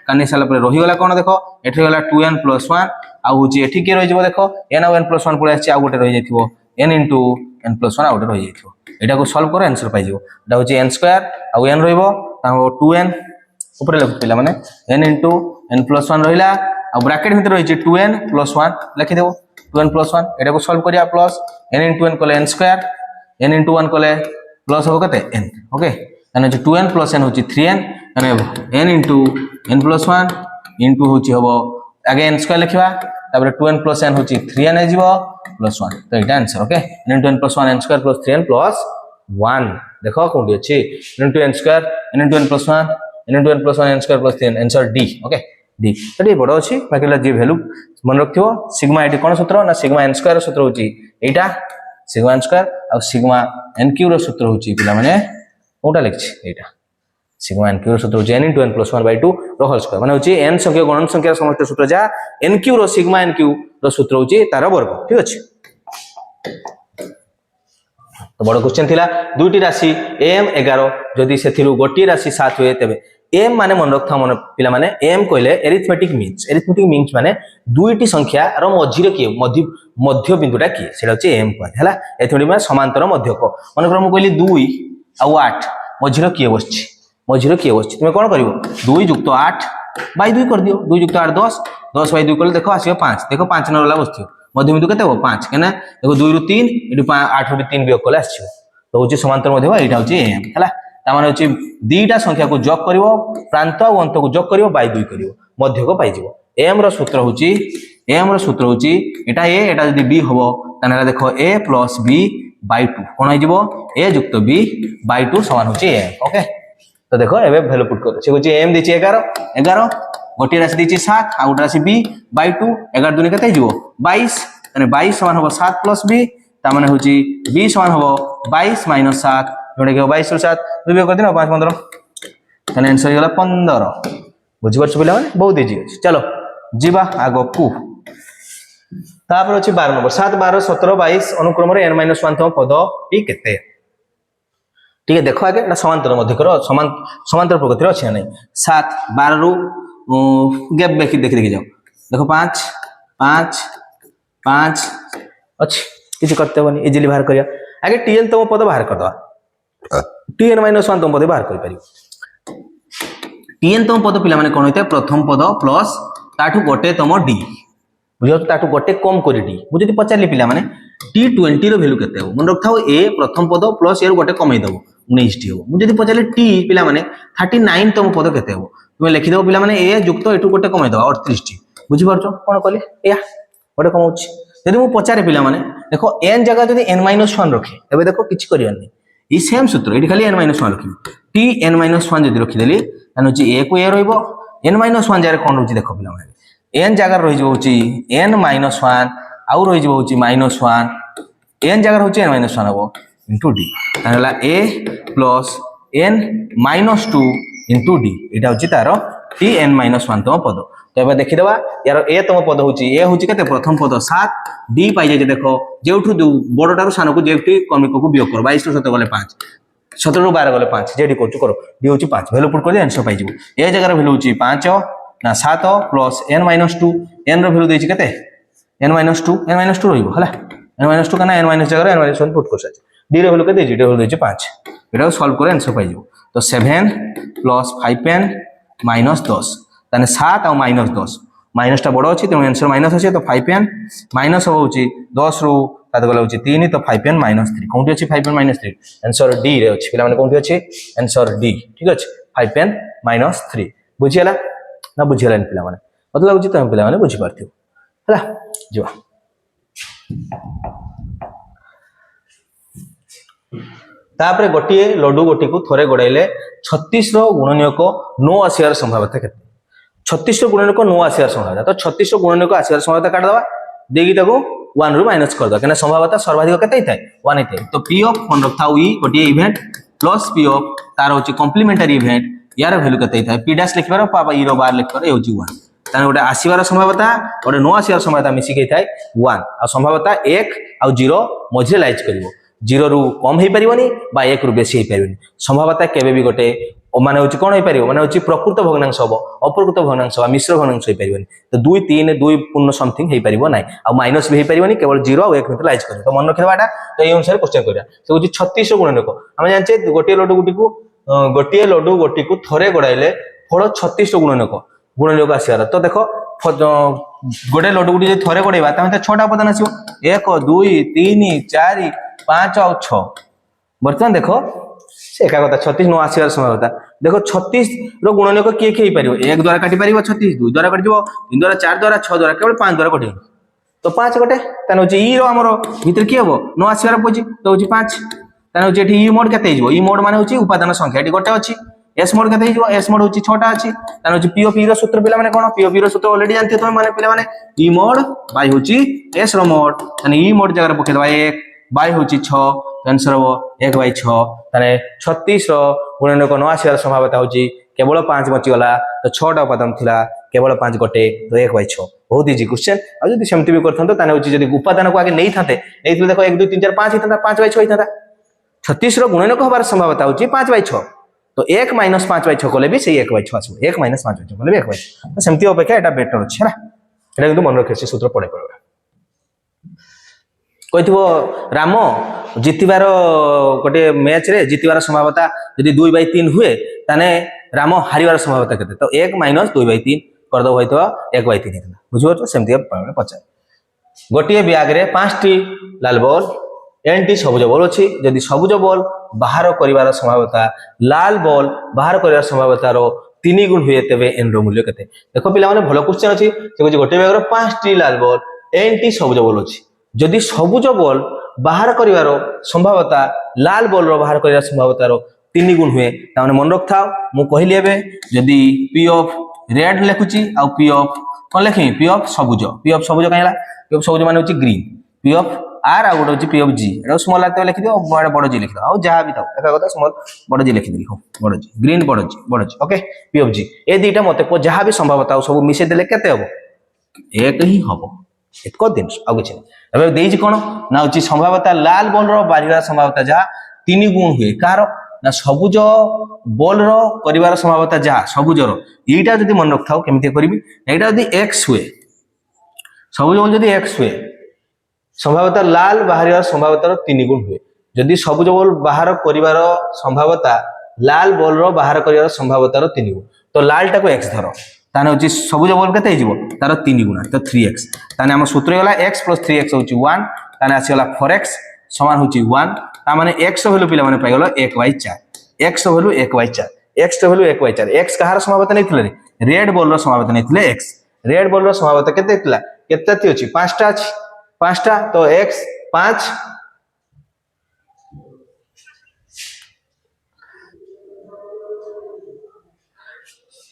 कानी साला पर रही गला कोन देखो एठी गला 2n + 1 आ होची एठी के रहि जबो देखो n और n + 1 पळे आछि आ गोटे रहि जाथिबो n * n + 1 आ गोटे रहि जाथिबो एटा को सॉल्व करो आंसर पाई जिवो एटा होची n स्क्वायर आ n रहिबो ता 2n ऊपर लिख पिला माने n * n + 1 रहिला आ ब्रैकेट भीतर रहिछि 2n + 1 लिखि देबो 2n + 1 एटा को सॉल्व करिया प्लस n * n कले n स्क्वायर n * 1 कले प्लस हो कते n ओके ताने 2n + n होची 3n ताने n * n + 1 इनटू होची हबो आगे n स्क्वायर लिखिबा तापर 2n + n होची 3n हे जिवो +1 तो एटा answer okay n * n + 1 n square + 3n + 1 देखो कोंडी अछि n * n square n * n + 1 n * n + 1 n square + 3 answer D okay D তো ये বড় আছে বাকি যে ভ্যালু মনে রাখথিব সিগমা এটি কোন সূত্র না সিগমা n স্কয়ার সূত্র হচ্ছে এইটা সিগমা n স্কয়ার আর সিগমা n কিউ র সূত্র হচ্ছে পিলা মানে কোনটা লিখছি এইটা সিগমা n কিউ র সূত্র হচ্ছে n * n + 1/2 র হোল স্কয়ার মানে হচ্ছে n সংখ্যা গণন সংখ্যার সমষ্টি সূত্র যা n কিউ র সিগমা n কিউ র সূত্র হচ্ছে তার বর্গ ঠিক আছে। তো বড় কোশ্চেন থিলা দুইটি রাশি m 11 যদি সেথিরু গোটি রাশি 7 হয়ে তবে m মানে মনে রাখথা মনে পিলা মানে m কইলে এরিথমেটিক মিন্স মানে দুইটি সংখ্যা র মধ্যে কি মধ্য বিন্দুটা কি সেটা হচ্ছে m কয় হলা এথমেটিক মানে সমান্তর মধ্যক মনে কর মু কইলি 2 আর 8 মধ্যে কি বসছি তুমি কোন করিব 2 + 8 / 2 कर दियो 2 + 8 10 10 / 2 করলে দেখো আসিও 5 দেখো 5 ন वाला বসছিও মধ্যবিন্দু কেতে হবো 5 কেনা দেখো 2 ରୁ 3 এটি 8 ରୁ 3 বিয়োগ করলে আসছিও তো হচ্ছে সমান্তর মধ্যক এইটা হচ্ছে m হলা তার মানে হচ্ছে দুইটা সংখ্যাকে যোগ করিব প্রান্ত আর অন্তকে যোগ করিব / 2 করিব মধ্যক পাই যাব m র সূত্র হচ্ছে এটা a এটা যদি b হবো তাহলে দেখো a + b / 2 কোন হই যাব a + b / 2 সমান হচ্ছে m ওকে। তো দেখো এবে ভ্যালু পুট করতে সে হচ্ছে m দিছি 11 গোটি রাশি দিছি 7 আর গোটি রাশি b / 2 11 দুনি কত হইব 22 মানে 22 সমান হবে 7 + b তার মানে হচ্ছে b সমান হবে 22 - 7 जोड़े के 22 + 7 দুই বিয়োগ করে দিন 5 15 তাহলে आंसर হই গলা 15 বুঝি পারছ পিলা মানে বহুত ইজি আছে চলো জিবা আগকু তারপর হচ্ছে 12 নম্বর 7 12 17 22 অনুক্রমে n - 1 তম পদ টি কেতে ठीक है देखो आगे এটা সমান্তর মধ্যকর সমান্তর প্রকৃতির আছে না 7 12 রু গ্যাপ দেখি যাও দেখো 5 5 5 ଅଛି কিছু করতে হবনি ইজিলি বাহার করিয়া আগে tn তম পদ বাহার कर दवा tn - 1 তম পদ বাহার করি পারি tn তম পদ পিলা মানে কোন হইতে প্রথম পদ প্লাস তাঠু গোটে তম d বুঝো তাঠু গোটে কম করে d মু যদি পচারলি পিলা মানে t20 র ভ্যালু কেতে হবে মনে রাখথাও a প্রথম পদ প্লাস এর গোটে কমাই দেবো 19 হবো মু যদি পচারলি t পিলা মানে 39 তম পদ কেতে হবে তুমি লিখি দেবো পিলা মানে a যুক্ত এটু গোটে কমাই দেবো 38 টি বুঝি পারছো কোন কলি এয়া গোটে কমাউছি যদি মু পচারে পিলা মানে দেখো n জায়গা যদি n - 1 রখে তবে দেখো কিছু করিবার নাই এই সেম সূত্র এটি খালি n - 1 রখিবি t n - 1 যদি রখি দেলি তাহলে হচ্ছে a কো a রইবো n - 1 জায়গায় কোন রହୁଛି দেখো পিলা মানে n জায়গায় রহি যাব হচ্ছে n - 1 আউ রহি যাব হচ্ছে -1 n জায়গায় হচ্ছে n - 1 হবো ইনটু d তাহলে a + n - 2 ইনটু d এটা হচ্ছে তার t n - 1 তম পদ তো এবার দেখি দেবা ইয়ার a তম পদ হচ্ছে a হচ্ছে কত প্রথম পদ 7 d পাই যাচ্ছে দেখো যেউঠু বড়টারু সানকু যেউঠি কমিককু বিয়োগ কর 22 ରୁ 7 গলে 5 17 ରୁ 12 গলে 5 যেটি করছো করো d হচ্ছে 5 ভ্যালু পুট করে आंसर পাই যাব a জায়গার ভ্যালু হচ্ছে 5 না 7 + n - 2 n র ভ্যালু দেইছি কত n - 2 রইব হলা n - 2 কানা n - জায়গার n - 1 পুট করছ d র ভ্যালু কত দেইছি d র ভ্যালু দেইছি 5 এটাও সলভ করে आंसर পাই যাব তো 7 + 5n - 10 তাহলে 7 আর -10 মাইনাসটা বড় আছে তেমন आंसर মাইনাস আছে তো 5n মাইনাস হচ্ছে 10 রু তাতে গলা হচ্ছে 3 তো 5n - 3 কোনটি আছে 5n - 3 आंसर d রে আছে পিলা মানে কোনটি আছে आंसर d ঠিক আছে 5n - 3 বুঝিলা না বুঝিলা পিলা মানে মত লাগুଛି তুমি পিলা মানে বুঝি পারथियो হলা ଯିବା तापरे गोटिए लड्डू गोटी को थोड़े गोड़ाइले 36 रो गुणनीयक नो आसियार संभाव्यता केते 36 रो गुणनीयक नो आसियार संभाव्यता तो 36 रो गुणनीयक आसियार संभाव्यता काट दवा देगी ताको 1 रो माइनस कर दवा केना संभाव्यता सर्वाधिक केते हिताय 1 हिताय तो p ऑफ मन रखथाउ ई गोटिए इवेंट प्लस p ऑफ तार होची कॉम्प्लीमेंटरी इवेंट यार वैल्यू केते हिताय p डैश लिखबार पापा ई रो बार लिखबार ए होची 1 ताने गोटे आसीबार संभाव्यता गोटे नो आसीबार संभाव्यता मिसी के हिताय 1 आ संभाव्यता 1 आ 0 मझे लाइज करिवो 0 रु कम हे परिवनी बा 1 रु बेसी हे परिवनी संभाव्यता केबे भी गोटे माने होची कोन हे परिवो माने होची प्रकृत भग्नांश हबो अप्रकृत भग्नांश बा मिश्र भग्नांश हे परिवनी तो 2 3 2 पूर्ण समथिंग हे परिवो नाही आ माइनस भी हे परिवनी केवल 0 और 1 भितर लाइज करिवो तो मन रखिबाटा तो ए अनुसार क्वेश्चन करिया से होची 36 गुणनक हम जानचे गोटिए लड्डू गोटी को थरे गोडाइले फळ 36 गुणनक आसीरा तो देखो गोटे लड्डू गुटी थरे गोड़ेबा तमे 6टा उपादान आसीबो 1 2 3 4 5 और 6 बर्तमान देखो से एका कथा 36 नो आसीर संभाव्यता देखो 36 रो गुणनक किए किए परिबो 1 द्वारा काटी परिबो 36 2 द्वारा काटी दिबो 3 द्वारा 4 द्वारा 6 द्वारा केवल 5 द्वारा काटी तो 5 गोटे तने होची ई रो हमरो भीतर की हबो नो आसीर पजी तो होची 5 तने होची एठी ई मोड केते हिजबो ई मोड माने होची उपादान संख्या एठी गोटे अछि एस मोड केते हिजो एस मोड होची 6टा अछि तान होची पी ऑफ ई रो सूत्र पिला माने कोन पी ऑफ ई रो सूत्र ऑलरेडी जानते तुम माने पिला माने ई मोड बाय होची एस रो मोड ताने ई मोड जगह पके दबा 1 बाय होची 6 आंसर हो 1/6 ताने 36 रो गुणन को 89 संभावना होची केवल 5 बची गला तो 6टा उपादान थिला केवल 5 गोटे तो 1/6 बहुत इजी क्वेश्चन आ जदी सेमति भी करथन तो ताने होची जदी उपादान को आगे नहीं थाते नहीं देखो 1 2 3 4 5 हितंता 5/6 हितंता 36 रो गुणन को हबार संभावना होची 5/6 तो 1 - 5/6 कोले भी सही 1/6 आसो 1 - 5/6 कोले भी 1/6 तो सेमति अपेक्षा एटा बेटर अछि हैला एटा किंतु मन रखे सूत्र पढे पड़बा कहिथबो राम जितिबार गोटे मैच रे जितिबार संभावना यदि 2/3 हुए ताने राम हारिबार संभावना केते तो 1 - 2/3 कर दो होइतो 1/3 हितला बुझियो तो सेमति पचार गोटे बैग रे 5टी लाल बॉल एनटी सबुज बॉल अछि यदि सबुज बॉल बाहर करिवार संभावना लाल बॉल बाहर करिवार संभावना रो 3 गुण हुए तेबे एन रो मूल्य केते देखो पिला माने भलो क्वेश्चन अछि से कहै गोटे बैग रो 5टी लाल बॉल एनटी सबुज बॉल अछि यदि सबुज बॉल बाहर करिवार संभावना लाल बॉल रो बाहर करिवार संभावना रो 3 गुण हुए ता माने मन रखथाओ मु कहिली एबे यदि पी ऑफ रेड लिखुची आ पी ऑफ कोन लिखि पी ऑफ सबुज काहेला पी ऑफ सबुज माने होची ग्रीन पी ऑफ आर आ गोटे P of ji Etah small are लिखि दियो बड़ जी लिखि दियो आ जहां भी थाओ एका कथा स्मॉल बड़ जी लिखि दियो बड़ जी ग्रीन बड़ जी ओके पी ऑफ जी ए दीटा मते को जहां भी संभावना सब मिसे देले केते हबो एक ही हबो एको दिन आ किछ एबे देइछि कोन ना होची संभावना लाल बॉल रो बारिवार संभावना जहां 3 गुण हुए कार ना सबुज बॉल रो करिवार संभावना जहां सबुज रो एटा जदी मन रखथाओ केमिति करबी एटा जदी x हुए सबुज बॉल जदी x हुए संभावना लाल बाहर संभावना 3 गुण हुए जदि सबुज बॉल बाहर करिवार संभावना लाल बॉल रो बाहर करिवार संभावना 3 गुण तो लाल टाको x धरो ताने होची सबुज बॉल केते हिजबो तार 3 गुणा तो 3x ताने हम सूत्र होला x + 3x होची 1 ताने आसी होला 4x समान होची 1 ता माने x रो वैल्यू पिला माने पाइ गेलो 1/4 x रो वैल्यू 1/4 x रो वैल्यू 1/4 x कहार संभावना नै थिले रेड बॉल रो संभावना नै थिले x रेड बॉल रो संभावना केते थिला केते ती होची 5टा अछि 5टा तो x 5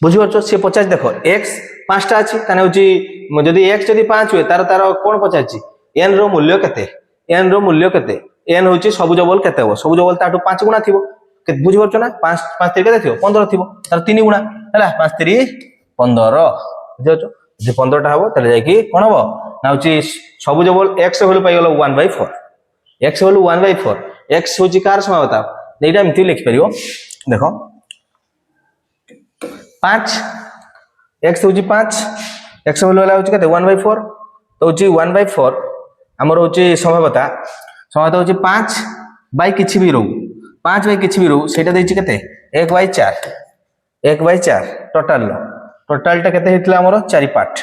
बुझियो से 50 देखो x 5टा अछि ताने होची जदी x जदी 5 हुए तार कोन पचाछि n रो मूल्य केते n होची सबुज बॉल केते हो सबुज बॉल ताटू 5 गुणा थिबो के बुझि परछ ना 5 5 3 केते थिबो 15 थिबो तार 3 गुणा हला 5 3 15 बुझियो जे 15 टा हबो तले जाय कि कोन हबो ना होची सबुज बॉल x वैल्यू पाइ गेलो 1/4 x वैल्यू 1/4 x होची कार संभावना एटा मिति लिखि परियो देखो 5 x होची 5 x वैल्यू वाला होची केते 1/4 तो होची 1/4 हमर होची संभावना होची 5 बाय किछि भी रहू 5 बाय किछि भी रहू सेटा देछि केते 1/4 टोटल टा केते हितला हमर 4 पार्ट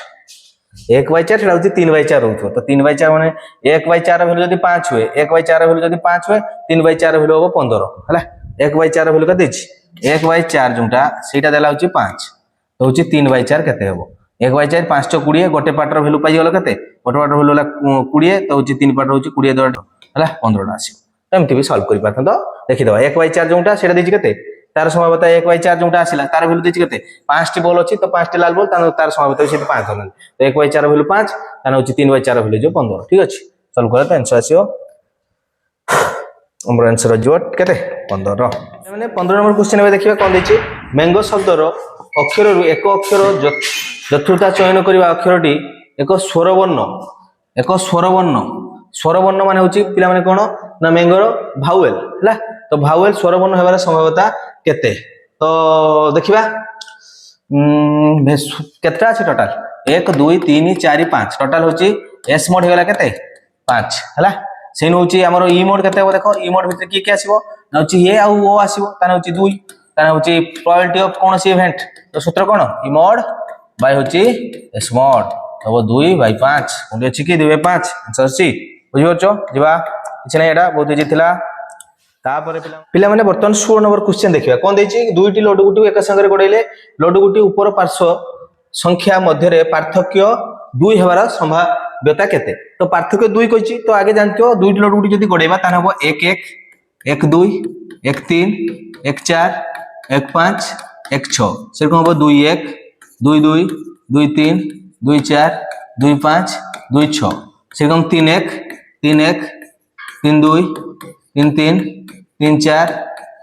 1/4 सेटा होची 3/4 रहउथो तो 3/4 माने 1/4 वैल्यू जदी 5 हुए 1/4 वैल्यू जदी 5 हुए 3/4 वैल्यू हो 15 हला 1/4 वैल्यू का देछि 1/4 जोटा सेटा देला होची 5 तो होची 3/4 केते हबो 1/4 5 च 20 गोटे पार्टर वैल्यू पाइ गेलो केते गोटे पार्टर वैल्यू होला 20 तो होची 3 पार्टर होची 20 दर हला 15 आसीबो एमति भी सॉल्व करि पाथन तो देखि दबा 1/4 जोटा सेटा देछि केते तार संभावना 1/4 जोटा आसिला तार वैल्यू देछि केते 5 टी बॉल अछि तो 5 टी लाल बॉल तार संभावना से 5 धरन तो 1/4 वैल्यू 5 ताने होची 3/4 वैल्यू जो 15 ठीक अछि सॉल्व करे तो आंसर आसीओ हमर आंसर जोट केते 15 माने 15 नंबर क्वेश्चन में देखिबा कोन देछि मैंगो शब्द रो अक्षर रु एक अक्षर चतुर्था चयन करबा अक्षरटी एक स्वर वर्ण माने होची पिला माने कोन ना मैंगो रो भावेल हला तो भावेल स्वर वर्ण हेबार संभावना केते तो देखिबा केतटा अछि टोटल 1 2 3 4 5 टोटल होची एस मोड हेगला केते 5 हला सेन होची हमरो ई मोड केते देखो ई मोड भितर की आसीबो ना होची ए आ ओ आसीबो ताने होची 2 ताने होची प्रोबेबिलिटी ऑफ कोनसी इवेंट तो सूत्र कोन ई मोड बाय होची एस मोड तो 2/5 कोन अछि कि 2/5 आंसर सी बुझियो छ जिबा किछ नै एटा बहुत इजी थिला तापर पिला माने बर्तन 16 नंबर क्वेश्चन देखिबा कोन देछि दुईटी लड्डू गुटी एक संगे गोडैले लड्डू गुटी ऊपर पार्श्व संख्या मध्य रे पार्थक्य 2 हेबार संभाव्यता केते तो पार्थक्य 2 कहिछि तो आगे जानतो दुईटी लड्डू गुटी जदी गोडैबा ताने हबो 1 1 1 2 1 3 1 4 1 5 1 6 সেরকম হবো 2 1 2 2 2 3 2 4 2 5 2 6 সেরকম 3 1 3 1 3 2 3 3 3 4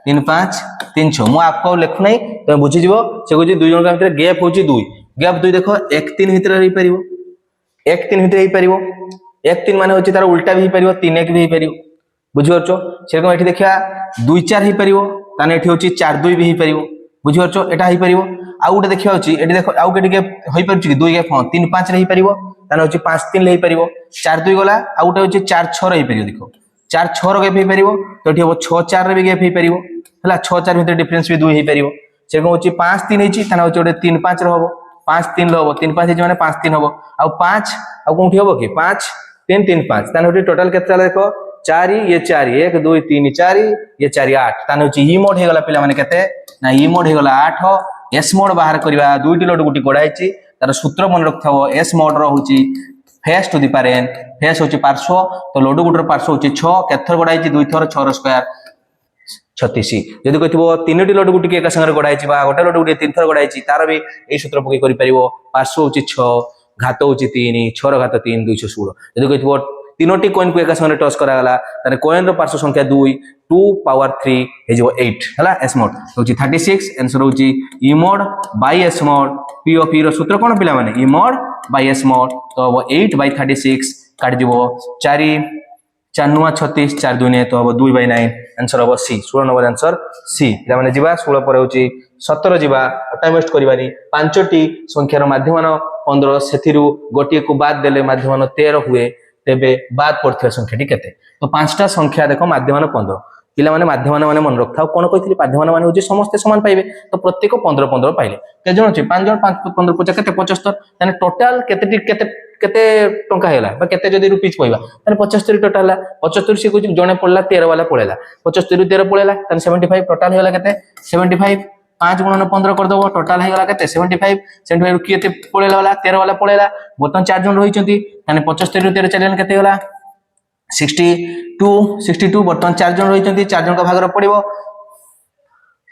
3 5 3 6 ମୁଁ आपको लिखु नहीं तुम बुझी जीवो से कहूँ 2 जन भितर गैप होची 2 गैप 2 देखो 1 3 भितर रही परिवो 1 3 भितर रही परिवो 1 3 माने होची तार उल्टा भी परिवो 3 1 भी परिवो बुझी परछो सेरकम एठी देखिया 2 4 ही परिवो ताने एठी होची 4 2 भी ही परिवो बुझी परछो एटा ही परिवो आ उटे देखिया होची एठी देखो आउ केटी गैप होई परछि कि 2 गैप 3 5 रही परिवो ताने होची 5 3 रही परिवो 4 2 गला आ उटे होची 4 6 रही परिवो देखो 4 6 रो गैप ही परिवो तो एठी हो 6 4 रे भी गैप ही परिवो हला 6 4 भितर डिफरेंस भी 2 ही परिवो सेरकम होची 5 3 हेची ताने होची ओटे 3 5 रो हबो 5 3 लो हबो 3 5 हेची माने 5 3 हबो आ 5 आ कोठी हबो कि 5 3 3 5 ताने होटी टोटल केते देखो 4 ये 4 1 2 3 4 ये 4 8 ताने होची ई मोड हे गला पिला माने केते ना ई मोड हे गला 8 एस मोड बाहर करबा दुईटी लोड गुटी कोडाइची तार सूत्र मन रखथाव एस मोड रो होची फेस टू द पारेंट फेस होची पार्श्व तो लोड गुटर पार्श्व होची 6 केथर कोडाइची 2 थर 6 रो स्क्वायर 36 जदि कहथिबो तीनटी लोड गुटी के एक संगे कोडाइची बा गोटे लोड गुटी 3 थर कोडाइची तार भी एई सूत्र पकई करि परिबो पार्श्व होची 6 घात होची 3 6 रो घात 3 216 जदि कहथिबो तीनोटी कॉइन को एक संगे टच करा गला ताने कॉइन रो पार्श्व संख्या 2 2 पावर 3 हे जो 8 हला एस मोड होची 36 आंसर होची E mod by S mod P of E रो सूत्र कोन पिला माने E mod by S mod तो वो 8 बाय 36 काट जीवो 4 4 9 36 4 2 ने तो हबो 2 बाय 9 आंसर हबो सी 16 नंबर आंसर सी जे माने जीवा 16 पर होची 17 जीवा टाइम वेस्ट करबानी पांचटी संख्या रो माध्यमान 15 सेथिरु गोटी को बाद देले माध्यमान 13 हुए तेबे बाद पड़थिया संख्याटी केते तो पांचटा संख्या देखो माध्यमान 15 पिला माने माध्यमान माने मन रखथाव कोन कहितली माध्यमान माने होची समस्त समान पाइबे तो प्रत्येक 15 15 पाइले के जण अछि 5 जण 5 15 50 केते 75 ताने टोटल केते केते टंका हैला बा केते जदी रुपीज कहबा ताने 75 टोटल 75 से कुछ जणे पड़ला 13 वाला पळेला 75 रु 13 पळेला ताने 75 टोटल हैला केते 75 5 गुणन 15 कर दबो टोटल हे गला केते 75 रु केते पळेला वाला 13 वाला पळेला बर्तन 4 जण रहिचंती ताने 75 रु 13 चलेन केते गला 62 बर्तन 4 जण रहिचंती 4 जण का भागर पड़िबो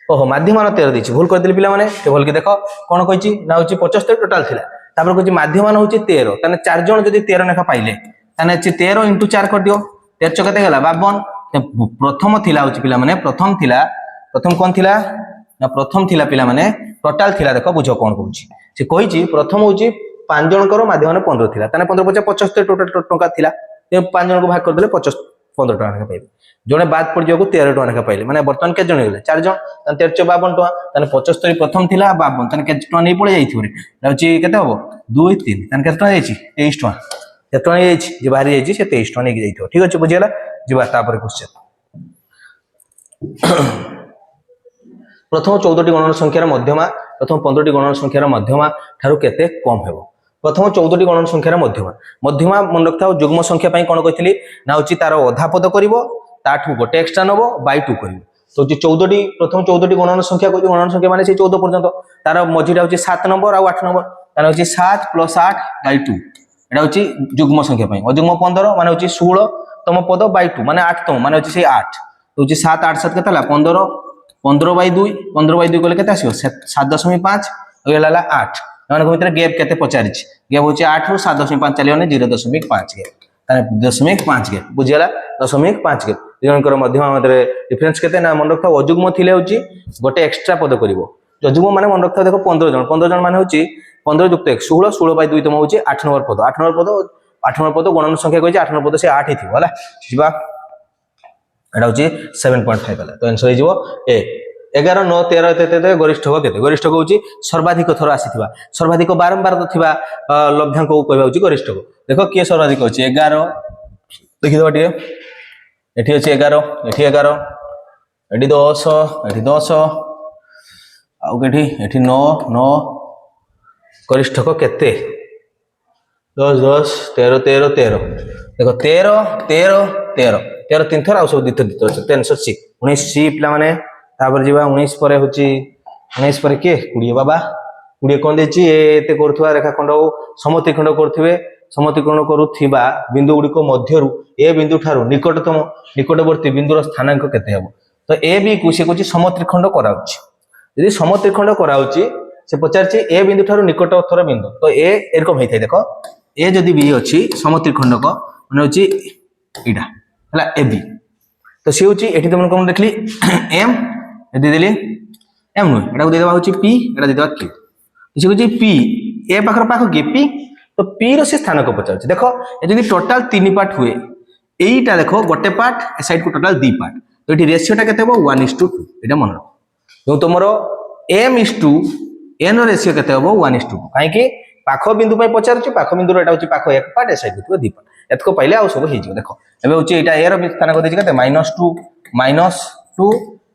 ओहो माध्यमान 13 दिछि भूल कर दिल पिला माने ते भल के देखो कोन कहिची ना होची 75 टोटल थिला तापर कहिची माध्यमान होची 13 ताने 4 जण जदी 13 नेखा पाइले ताने 13 * 4 कर दियो 13 केते गला 52 प्रथम थिला होची पिला माने प्रथम कोन थिला ना प्रथम थिला पिला माने टोटल थिला देखो बुझो कोन कहूची से कहिची प्रथम होची 5 जण करो माध्यमान 15 थिला ताने 15 50 75 टोटल टंका थिला ते 5 जण को भाग कर देले 50 15 टका नेखा पाइबे जणे बाद पड़ जाको 13 टका नेखा पाइले माने वर्तमान के जण हेले 4 जण ताने 13 52 टका ताने 75 प्रथम थिला 52 ताने के टका नै पळे जाईथि रे लाउची केते हबो 2 3 ताने के टका जाईची 23 टका के टका जाईची जे बाहरी जाईची से 23 टका नै जाईथो ठीक अछि बुझियला जिबा तापर क्वेश्चन प्रथम 14 टी गणन संख्यार मध्यमा प्रथम 15 टी गणन संख्यार मध्यमा ठारू केते कम हेबो प्रथम 14 टी गणन संख्यार मध्यमा मन रखथाओ युग्म संख्या पई कोन कहितली ना होची तार अधा पद करिवो ताठू गोटे एक्स्ट्रा नबो बाय 2 करिवो तो जे 14 टी प्रथम 14 टी गणन संख्या को गणन संख्या माने से 14 पर्यंत तार मझिरा होची 7 नंबर आ 8 नंबर तार होची 7 + 8 बाय 2 एटा होची युग्म संख्या पई अयुग्म 15 माने होची 16 तम पद बाय 2 माने 8 तम माने होची से 8 तो होची 7 8 7 केतला 15 15 बाय 2 कले केते आसीबो 7.5 होयला 8 माने को भीतर गैप केते पचारिछि गैप होची 8 रु 7.5 चलियोने 0.5 गैप ताने 0.5 गैप बुझियला 0.5 गैप जणकर मध्यमा मधरे डिफरेंस केते ना मन रखता अयुग्म थिले होची गोटे एक्स्ट्रा पद करिवो अयुग्म माने मन रखता देखो 15 जण माने होची 15 + 1 16 16 बाय 2 तम होची 8 नंबर पद 8 नंबर पद गणन संख्या कहै 8 नंबर पद से 8 हिथिबो हला जिबा एटा होची 7.5 हला तो आंसर हिजबो ए 11 9 13 तेते गरिष्ठ हो केते गरिष्ठ होची सर्वाधिक थर आसीथिबा सर्वाधिक बारंबार थिबा लब्धांक को कहबा होची गरिष्ठ हो देखो के सर्वाधिक होची 11 देखि दो टिए एठी होची 11 एठी 11 एठी 10 एठी 10 आउ केठी एठी 9 9 गरिष्ठ को केते 10 10 13 13 13 देखो 13 13 13 13 तीन थर आ सब दित 380 19 सी पिला माने तापर जीवा 19 परे होची 19 परे के 20 बाबा 20 कोन देची एते करथुवा रेखाखंड समति खंड करथिबे समति कोण करूथिबा बिंदु गुडी को मध्यरु ए बिंदु ठारू निकटतम निकटवर्ती बिंदुर स्थानांक केते हेबो तो ए बी को से कोची समत्रिखंड कराउची যদি সমত্রিখণ্ড করা হচ্ছে সে পচারছে এ বিন্দু ঠারু নিকটতর বিন্দু তো এ এরকম হয়ে থাকে দেখ এ যদি বি অছি সমত্রিখণ্ডক মানে হচ্ছে এটা হলা এ বি তো সে হচ্ছে এটি তোমরা কোন দেখলি এম দিয়ে দেলি এম নুহে এটা দিয়ে দেওয়া হচ্ছে পি এটা দিয়ে দেওয়া কিউ সে হচ্ছে পি এ পাখর পাখ কি পি তো পি র সে স্থানক পচারছে দেখো এ যদি টোটাল 3 পার্ট হুয়ে এইটা দেখো গোটে পার্ট এ সাইড কু টোটাল 2 পার্ট তো এটি রেশিওটা কেতে হবো 1:2 এটা মনে রাখো जो तुमर m is to n ratio केते हबो 1:2 काहे कि पाख बिंदु पय पचारछि पाख बिंदु एटा होछि पाख एक पार्ट ए साइड होतो दी पार्ट एतको पहिले आ सब हे जिवो देखो एबे होछि एटा a रो स्थान को देछि केते -2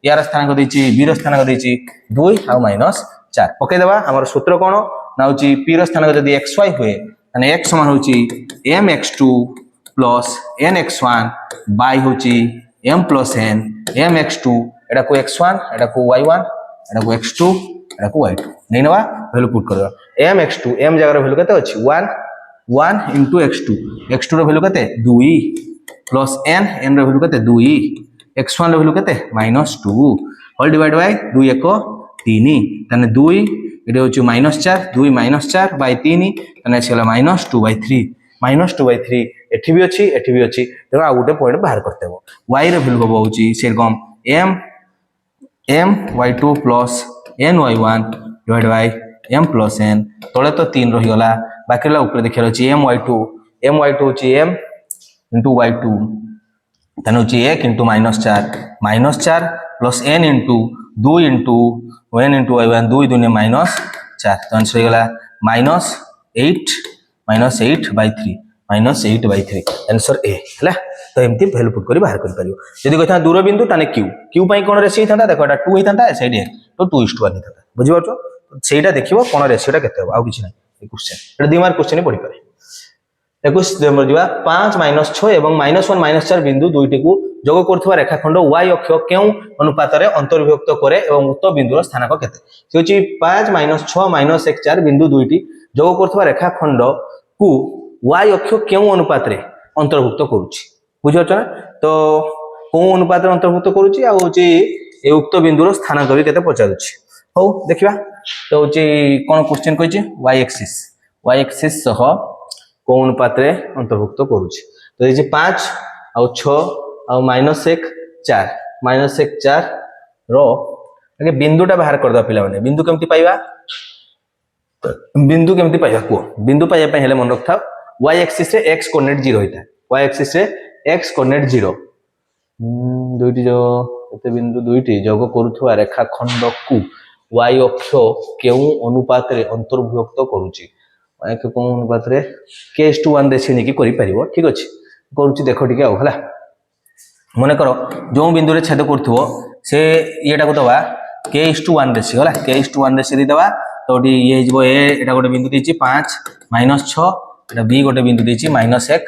यार स्थान को देछि b रो स्थान को देछि 2 आ -4 पके देबा हमर सूत्र कोन ना होछि p रो स्थान को यदि xy होए तने x समान होछि mx2 + nx1 बाय होछि m + n mx2 एटा को x1 एटा को y1 एटा को x2 एटा को y2 नै नवा वैल्यू पुट करबा m x2 m जगह वैल्यू केते अछि 1 into x2 x2 रो वैल्यू केते 2 प्लस n रो वैल्यू केते 2 x1 रो वैल्यू केते -2 होल डिवाइड बाय 2 1 3 तने 2 एटा होछि -4 2 -4 बाय 3 तने छला -2/3 -2/3 एठी भी अछि तेरा आ गुटे पॉइंट बाहर करते हो y रो वैल्यू होबो होछि सेरकम m y2 plus n y1 divided by m plus n तोले तो 3 रही गला बाकी ला ऊपर देखियो अछि m y2 होछि m into y2 तने होछि 1 into -4 plus n into 2 into n into y1 2 दुने -4 तो आंसर हो गला -8/3 आंसर ए हला तो एमती वैल्यू पुट करी बाहर कर परियो यदि कहता दूर बिंदु ताने क्यू पई कोन रेशियो थांता देखो एटा 2 हेतांता साइड ए तो 2:1 हेतांता बुझि पाछो सेटा देखिबो कोन रेशियोटा केते हो आ किछ नै ए क्वेश्चन एटा द्विमार्क क्वेश्चन पढि पारे 21 नंबर दिबा 5 -6 एवं -1 -4 बिंदु दुईटी को जोग करथवा रेखाखंड y अक्ष केउ अनुपात रे अंतर्विभक्त करे एवं उक्त बिंदुर स्थानक केते से होची 5 -6 -1 4 बिंदु दुईटी जोग करथवा रेखाखंड को y अक्ष केउ अनुपात रे अंतर्भुक्त करूची बुझियो ना तो को अनुपात रे अंतर्भुक्त करूची आ होची ए उक्त बिंदुर स्थानक भी केते पचारुची हो देखिबा तो होची कोन क्वेश्चन कहची y एक्सिस सह को अनुपात रे अंतर्भुक्त करूची तो ये 5 आ 6 आ -1 4 रो आगे बिंदुटा बाहर कर दो पिला माने बिंदु केमती पाइबा को बिंदु पाइबा पय हेले मन रखथा y एक्सिस रे x कोऑर्डिनेट 0 होता है y एक्सिस रे x कोऑर्डिनेट 0 दुईटी जो एते बिंदु दुईटी जोग करूथवा रेखाखंड को y अक्ष केउ अनुपात रे अंतर्भुक्त करूची y के को अनुपात रे k:1 रेशियो नेकी करि परिबो ठीक अछि करूची देखो ठीक आ हला मने करो जो बिंदु रे छेद करथबो से एटा को दबा k:1 रेशियो हला k:1 रेशियो दबा तो ये जबो ए एटा गोटे बिंदु देछि 5 -6 एटा बी गोटे बिंदु देछि -1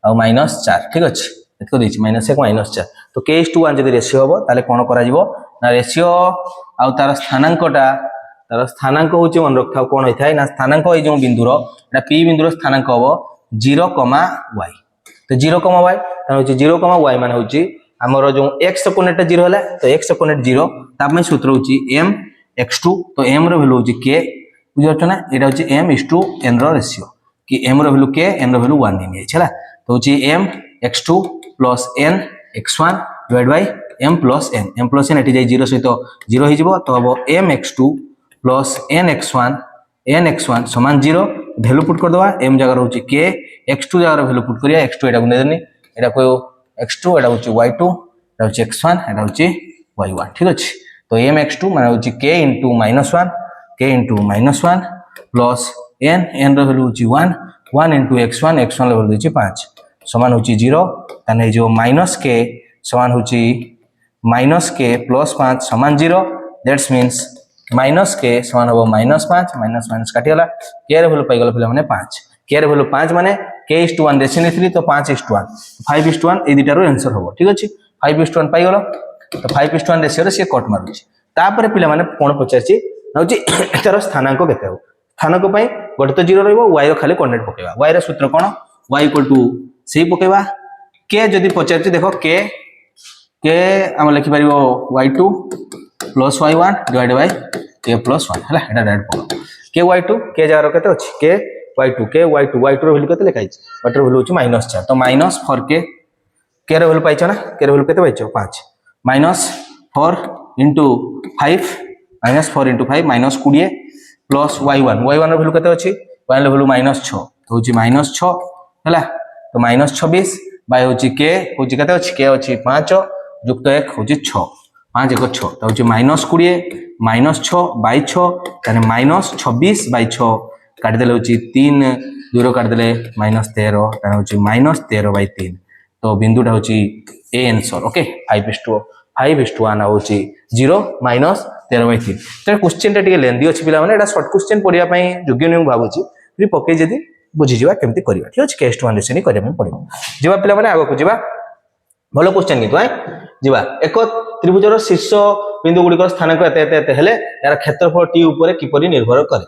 आ -4 ठीक अछि एतको देछि -1 -4 तो k:1 जदि रेशियो होबो ताले कोन करा जिवो ना रेशियो आ तार स्थानांक होछि मन रखथाव कोन होय थाय ना स्थानांक ए जो बिंदुर एटा p बिंदुर स्थानांक होबो 0, y तो 0, y तार होछि 0, y माने होछि हमर जो x कोऑर्डिनेट 0 होला तो x कोऑर्डिनेट 0 तापमे सूत्र होछि m x2 तो m रो वैल्यू होछि k बुझियो ना एटा होछि m is to n रो रेशियो कि m रो वैल्यू k n रो वैल्यू 1 नि छला तो होछि m x2 plus n x1 divided by m plus n eighty जाई 0 सहित 0 हो जिवो तो हबो m x2 plus n x1 समान 0 वैल्यू पुट कर दवा m जगह होछि k x2 जगह वैल्यू पुट करिया x2 एटा को नेदनी एटा को x2 एटा होछि y2 एटा होछि x1 एटा होछि y1 ठीक अछि तो m x2 माने होछि k into -1 plus n रो वैल्यू होछि 1 into x1 रो वैल्यू होछि 5 समान होछि 0 तने जो -k समान होछि -k plus 5 समान 0 दैट्स मींस -k समान होबो -5 काटियला k रे वैल्यू पाइ गला पिला माने 5 k रे वैल्यू 5 माने k:1 रेशियो नेथली तो 5:1 5:1 ए दिटा रो आंसर होबो ठीक अछि 5:1 पाइ गलो तो 5:1 रेशियो रे से कट मारुछि तापर पिला माने कोन पचारछि होछि एतार स्थानांक केते हो स्थानांक पई गोटे तो 0 रहइबो y रो खाली कोऑर्डिनेट पकेबा y रो सूत्र कोन y = सेही पकेबा k जदि पचारछि देखो k हम लिखि परिबो y2 plus y1 divide by k plus 1 हला एटा डायरेक्ट पड़ो k y2 k जार केते अछि k y2 रो वैल्यू केते लिखा छै y2 रो वैल्यू अछि -4 तो -4k k रो वैल्यू पाइछो ना k रो वैल्यू केते पाइछो 5 -4 into 5 -4 into 5 -20 प्लस y1 रो वैल्यू केते अछि y1 रो वैल्यू -6 तो होछि -6 हला तो -26 बाय होछि k होछि केते अछि k अछि 5 युक्त 1 होछि 6 5 1 6 तो होछि -20 -6 बाय 6 ताने -26 बाय 6 काट देले होछि 3 2 रो काट देले -13 ताने होछि -13 बाय 3 तो बिंदुटा होछि ए आंसर ओके 5:1 होछि 0 -13 बाय 3 तो क्वेश्चन टा टिके लेंदी अछि पिला माने एटा शॉर्ट क्वेश्चन पढिया पई योग्य नै भाबुछि फिर पके जदी बुझी जिवा केमती करिवा ठीक अछि केस 1 लेसन करिया में पड़िबो जिवा पिला माने आगो को जिवा भलो क्वेश्चन कितु जिवा एक त्रिभुजर शीर्ष बिंदु गुडी स्थान को एते हेले यार क्षेत्रफल टी ऊपर किपरि निर्भर करे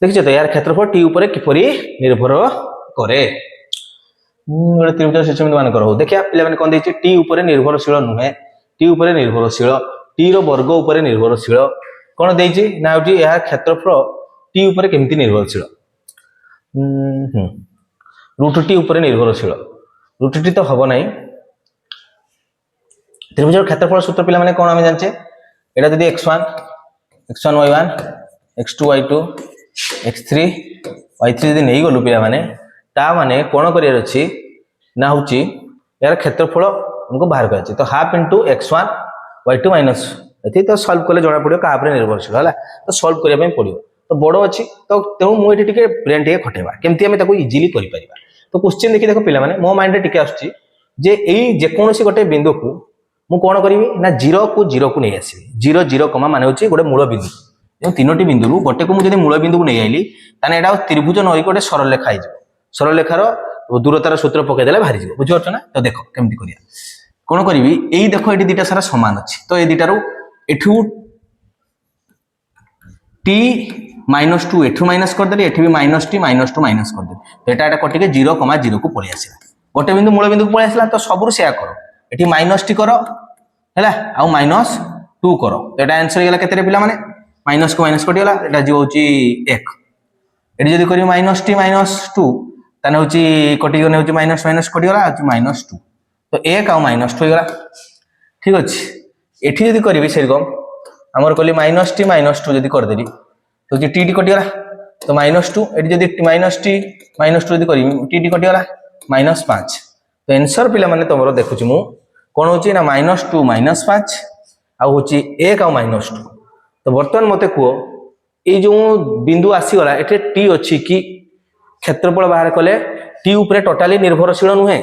देखिछो तो यार क्षेत्रफल टी ऊपर किपरि निर्भर करे गोटे त्रिभुजर शीर्ष बिंदु मान करो देखिया पिला माने कोन दैछि टी ऊपर निर्भरशील नुहे टी ऊपर निर्भरशील टी रो वर्ग ऊपर निर्भरशील कोन दैछि ना होछि यार क्षेत्रफल टी ऊपर केमती निर्भरशील रूट टी ऊपर निर्भरशील रूट टी तो हबो नाही त्रिभुजर क्षेत्रफल सूत्र पिला माने कोन हम जानचे एटा जदी x1 y1 x2 y2 x3 y3 जदी नै गलु पिला माने ता माने कोन करियर अछि ना होची यार क्षेत्रफल हमको बाहर करछि तो half into x1 y2 minus एथि तो सॉल्व करले जणा पडियो का ऊपर निर्भरशील हला तो सॉल्व करिया पई पडियो तो बड़ो अछि तो तेउ मु एठी टिके ब्रेन टिके खटेबा केमती हम ताको इजीली करि परिबा तो क्वेश्चन देखि देखो पिला माने मो माइंड रे टिके आछी जे एई जे कोनोसी गोटे बिंदु को मु कोन करिवि ना 0 को नै आसीबि 0 0 कमा माने होची गोटे मूल बिंदु जो तीनोटी बिंदु रु गोटे को मु जदि मूल बिंदु को नै आइली ताने एटा त्रिभुज नई गोटे सरल रेखा आइ जिवो सरल रेखार दूरतार सूत्र पके देले भारी जिवो बुझि परछ ना तो देखो केमती करिया कोन करिवि एई देखो एठी दुटा सारा समान अछि तो ए दुटा रु एठू t -2 एठू माइनस कर देली एठी भी -t -2 माइनस कर देली तो एटा कटि के 0, 0 को पळि आसीला गोटे बिंदु मूल बिंदु को पळि आसीला तो सबरु सेया करो एठी -t करो हैला आ -2 करो तो एटा आंसर गेला केते रे पिला माने माइनस को माइनस कटि गेला एटा जे होची 1 एठी जदी करी -t -2 तने होची कटि गने होची माइनस कटि गेला होची -2 तो 1 आ -2 गेला ठीक अछि एठी जदी करबी सेरगम हमर कहली -t -2 जदी कर देली तो जे टी कटि गेला तो -2 एठी जदी -t -2 जदी करबी टी कटि गेला -5 तो आंसर पिला माने तमरो देखुची मु कोन होची ना -2 -5 आ होची 1 आ -2 तो वर्तमान मते को ए जो बिंदु आसी गला एठे टी अछि कि क्षेत्रफल बाहर कले टी ऊपर टोटली निर्भरशील नुहे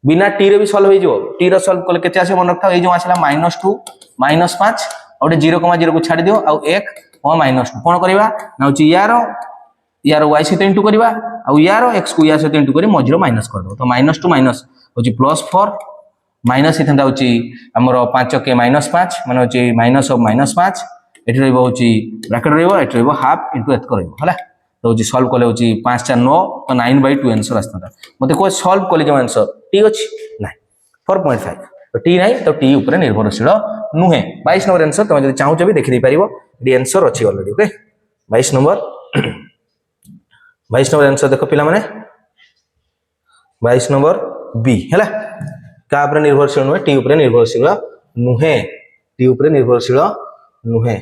बिना टी रे भी सॉल्व हो जो टी रो सॉल्व कले केते आसे मन रखता ए जो आसला -2 -5 और 0, 0 को छाडी दियो आ 1 और -2 कोन करबा ना होची यार y सहित इंटू करबा आ यार x को या सहित इंटू करी मझिरो माइनस कर दो तो -2 माइनस होची +4 माइनस इथंदा होची हमर 5 के -5 माने होची -5 एठी रहबो होची ब्रैकेट रहबो एठी रहबो हाफ इनटू एथ करबो हला तो होची सॉल्व करले होची 5 4 9 तो 9/2 आंसर आस्ता मते को सॉल्व करले जो आंसर टी अछि नाही 4.5 तो टी नाही तो टी ऊपर निर्भरशील नुहे 22 नंबर आंसर तुम जदी चाहू भी देखि दे परिबो डी आंसर अछि already okay 22 number 22 number answer देखो पिला माने 22 नंबर बी हैला का ऊपर निर्भरशील नुहे टी ऊपर निर्भरशील नुहे टी ऊपर निर्भरशील नुहे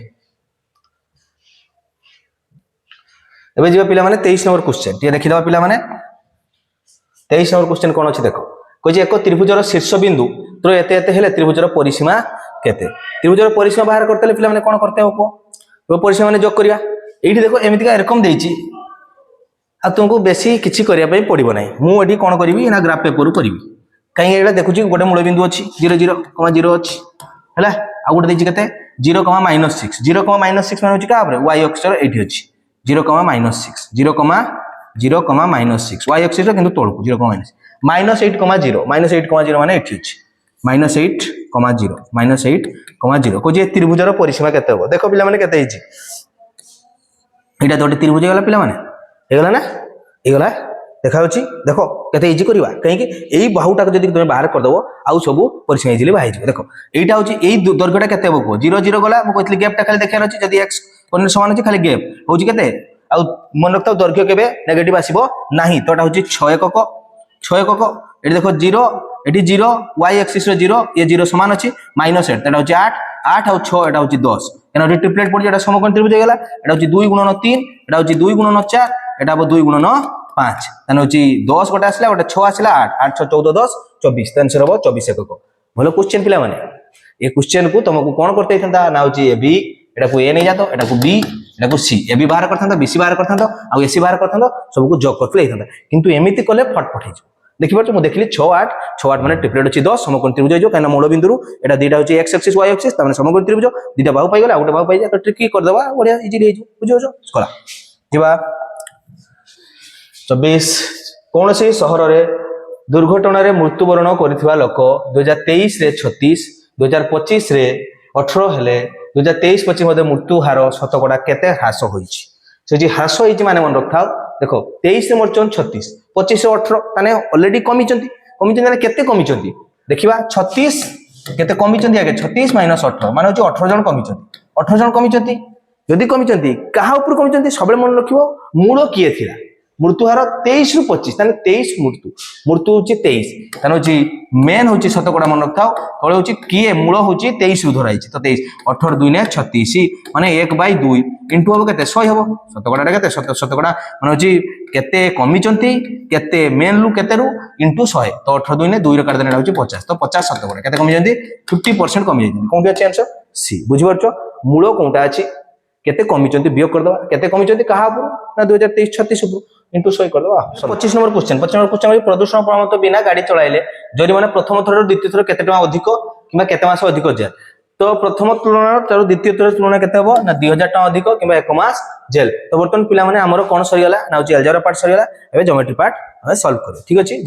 एबे जिबा पिला माने 23 नंबर क्वेश्चन टी देखि दबा पिला माने 23 नंबर क्वेश्चन कोन अछि देखो कोइ एक त्रिभुजर शीर्ष बिंदु तो एते एते हेले त्रिभुजर परिसीमा केते त्रिभुजर परिसीमा बाहर करतेले पिला माने कोन करते हो तो परिसीमा माने जोग करिया एठी देखो एमिति का एरकम देइची आ तुमको बेसी किछि करिया पई पड़िबो नै मु एठी कोन करिवि ना ग्राफ पेपर करिवि काई एटा देखुची गोटे मूल बिंदु अछि 0 0, 0 अछि हैला आ गोटे देइची केते 0, -6 0, -6 माने होची का ऊपर y अक्षर एठी अछि 0, -6 0, -6 y अक्षर किंतु तळकु 0, -8, -8, -0 माने एठी अछि -8, 0 -8, को जे त्रिभुजर परिसीमा केते हो देखो पिला माने केते हिची एटा दोटे त्रिभुज गला पिला माने हे गला ना हे गला देखा देख केते इजी करवा कहीं यही बाहुटा जब तुम बाहर करदेव आउ सब परिसीम इजिली बाहर देख यहाँ हूँ यही दैर्घ्यटा के 0 0 गला मुझे गैपटा खाली देखार अच्छी जब एक्स समान अच्छी खाली गैप हूँ के मन रखता दैर्घ्य के नेगेटिव आसो ना तो यहाँ हूँ 6 एकक ये देख 0 ये 0 वाई एक्सिस 0 ये 0 सामान अच्छी माइनस 8 हूँ 8 8 आउ 6 यहाँ हूँ 10 क्या ट्रिपलेट पड़ी समकोण त्रिभुज होगा यहाँ हूँ 2 गुणन 3 यहाँ हूँ 2 गुणन 4 यहाँ हम 2 गुणन 5 तेना हूँ 10 गोटे आसला गोटे 6 आसला 8 8 6 14 10 24 आंसर हम 24 एकक भल क्वेश्चन पिला माने ये क्वेश्चन को तुमको कौन करते था ना हूँ ए बी एटा को ए नहीं जातो एटा को बी एटा को सी ए बी बाहर करथा बी सी बाहर करथा आ ए सी बाहर करथा सबको जॉग करते लेता किंतु एमिति कले फटफट हो देखि पाछ मु देखली 6 8 6 8 माने ट्रिपलेट अछि 10 समकोण त्रिभुज हो काना मूल बिंदु एटा दीटा होछि एक्स एक्सिस वाई एक्सिस ताने समकोण त्रिभुज दीटा बाहु पाइ गेला गोटे बाहु पाइ जा तो ट्रिक कर देबा बढ़िया इजीली हो बुझो स्कला जिबा 24 कौन सी सहर रे दुर्घटना रे मृत्युवरण करथिबा लोक 2023 रे 36 2025 रे 18 हेले 2023 25 मध्ये मृत्यु हार शतकड़ा केते ह्रास होइछि से जी ह्रास होइछि माने मन रखथाओ देखो 23 रे मोर 36 25 रे 18 ताने ऑलरेडी कमिचंती माने केते कमिचंती देखिबा 36 केते कमिचंती आगे 36 माइनस 18 माने होछि 18 जन कमिचंती 18 जन कमिचंती जदी कमिचंती काहा ऊपर कमिचंती सबले मन रखिबो मूल किए थिला मृत्युहार 23 रु 25 ताने 23 मृत्यु होची 23 ताने होची मेन होची शतकड़ा मन रखथाओ तळे होची किए मूल होची 23 रु धराइछि तो 23 18 2 ने 36 माने 1/2 इनटू हो केते 100 हो शतकड़ा केते शतकड़ा माने होची केते कमिचंती केते मेन रु केते रु इनटू 100 तो 18 2 ने 2 रे काट देना होची 50 तो 50 शतकड़ा केते कमिचंती 50% कमि जाइछन कोन अछि आंसर सी बुझि परछो मूल कोनटा अछि केते कमिचंती बियोग कर दवा केते कमिचंती कहा ऊपर ना 2023 36 ऊपर इनटू 100 कर दवा 25 नंबर क्वेश्चन प्रदूषण प्रमाण बिना गाड़ी चलाइले जरिमाना प्रथम थर द्वितीय थर केते टका अधिक किबा केते मास अधिक जाय तो प्रथम तुलना तर द्वितीय थर तुलना केते हो ना 2000 टका अधिक किबा 1 मास जेल तो बर्तन पिला माने हमर कोन सरी गला ना होची अलजेब्रा पार्ट सरी गला एबे ज्योमेट्री पार्ट हम सॉल्व करू ठीक अछि।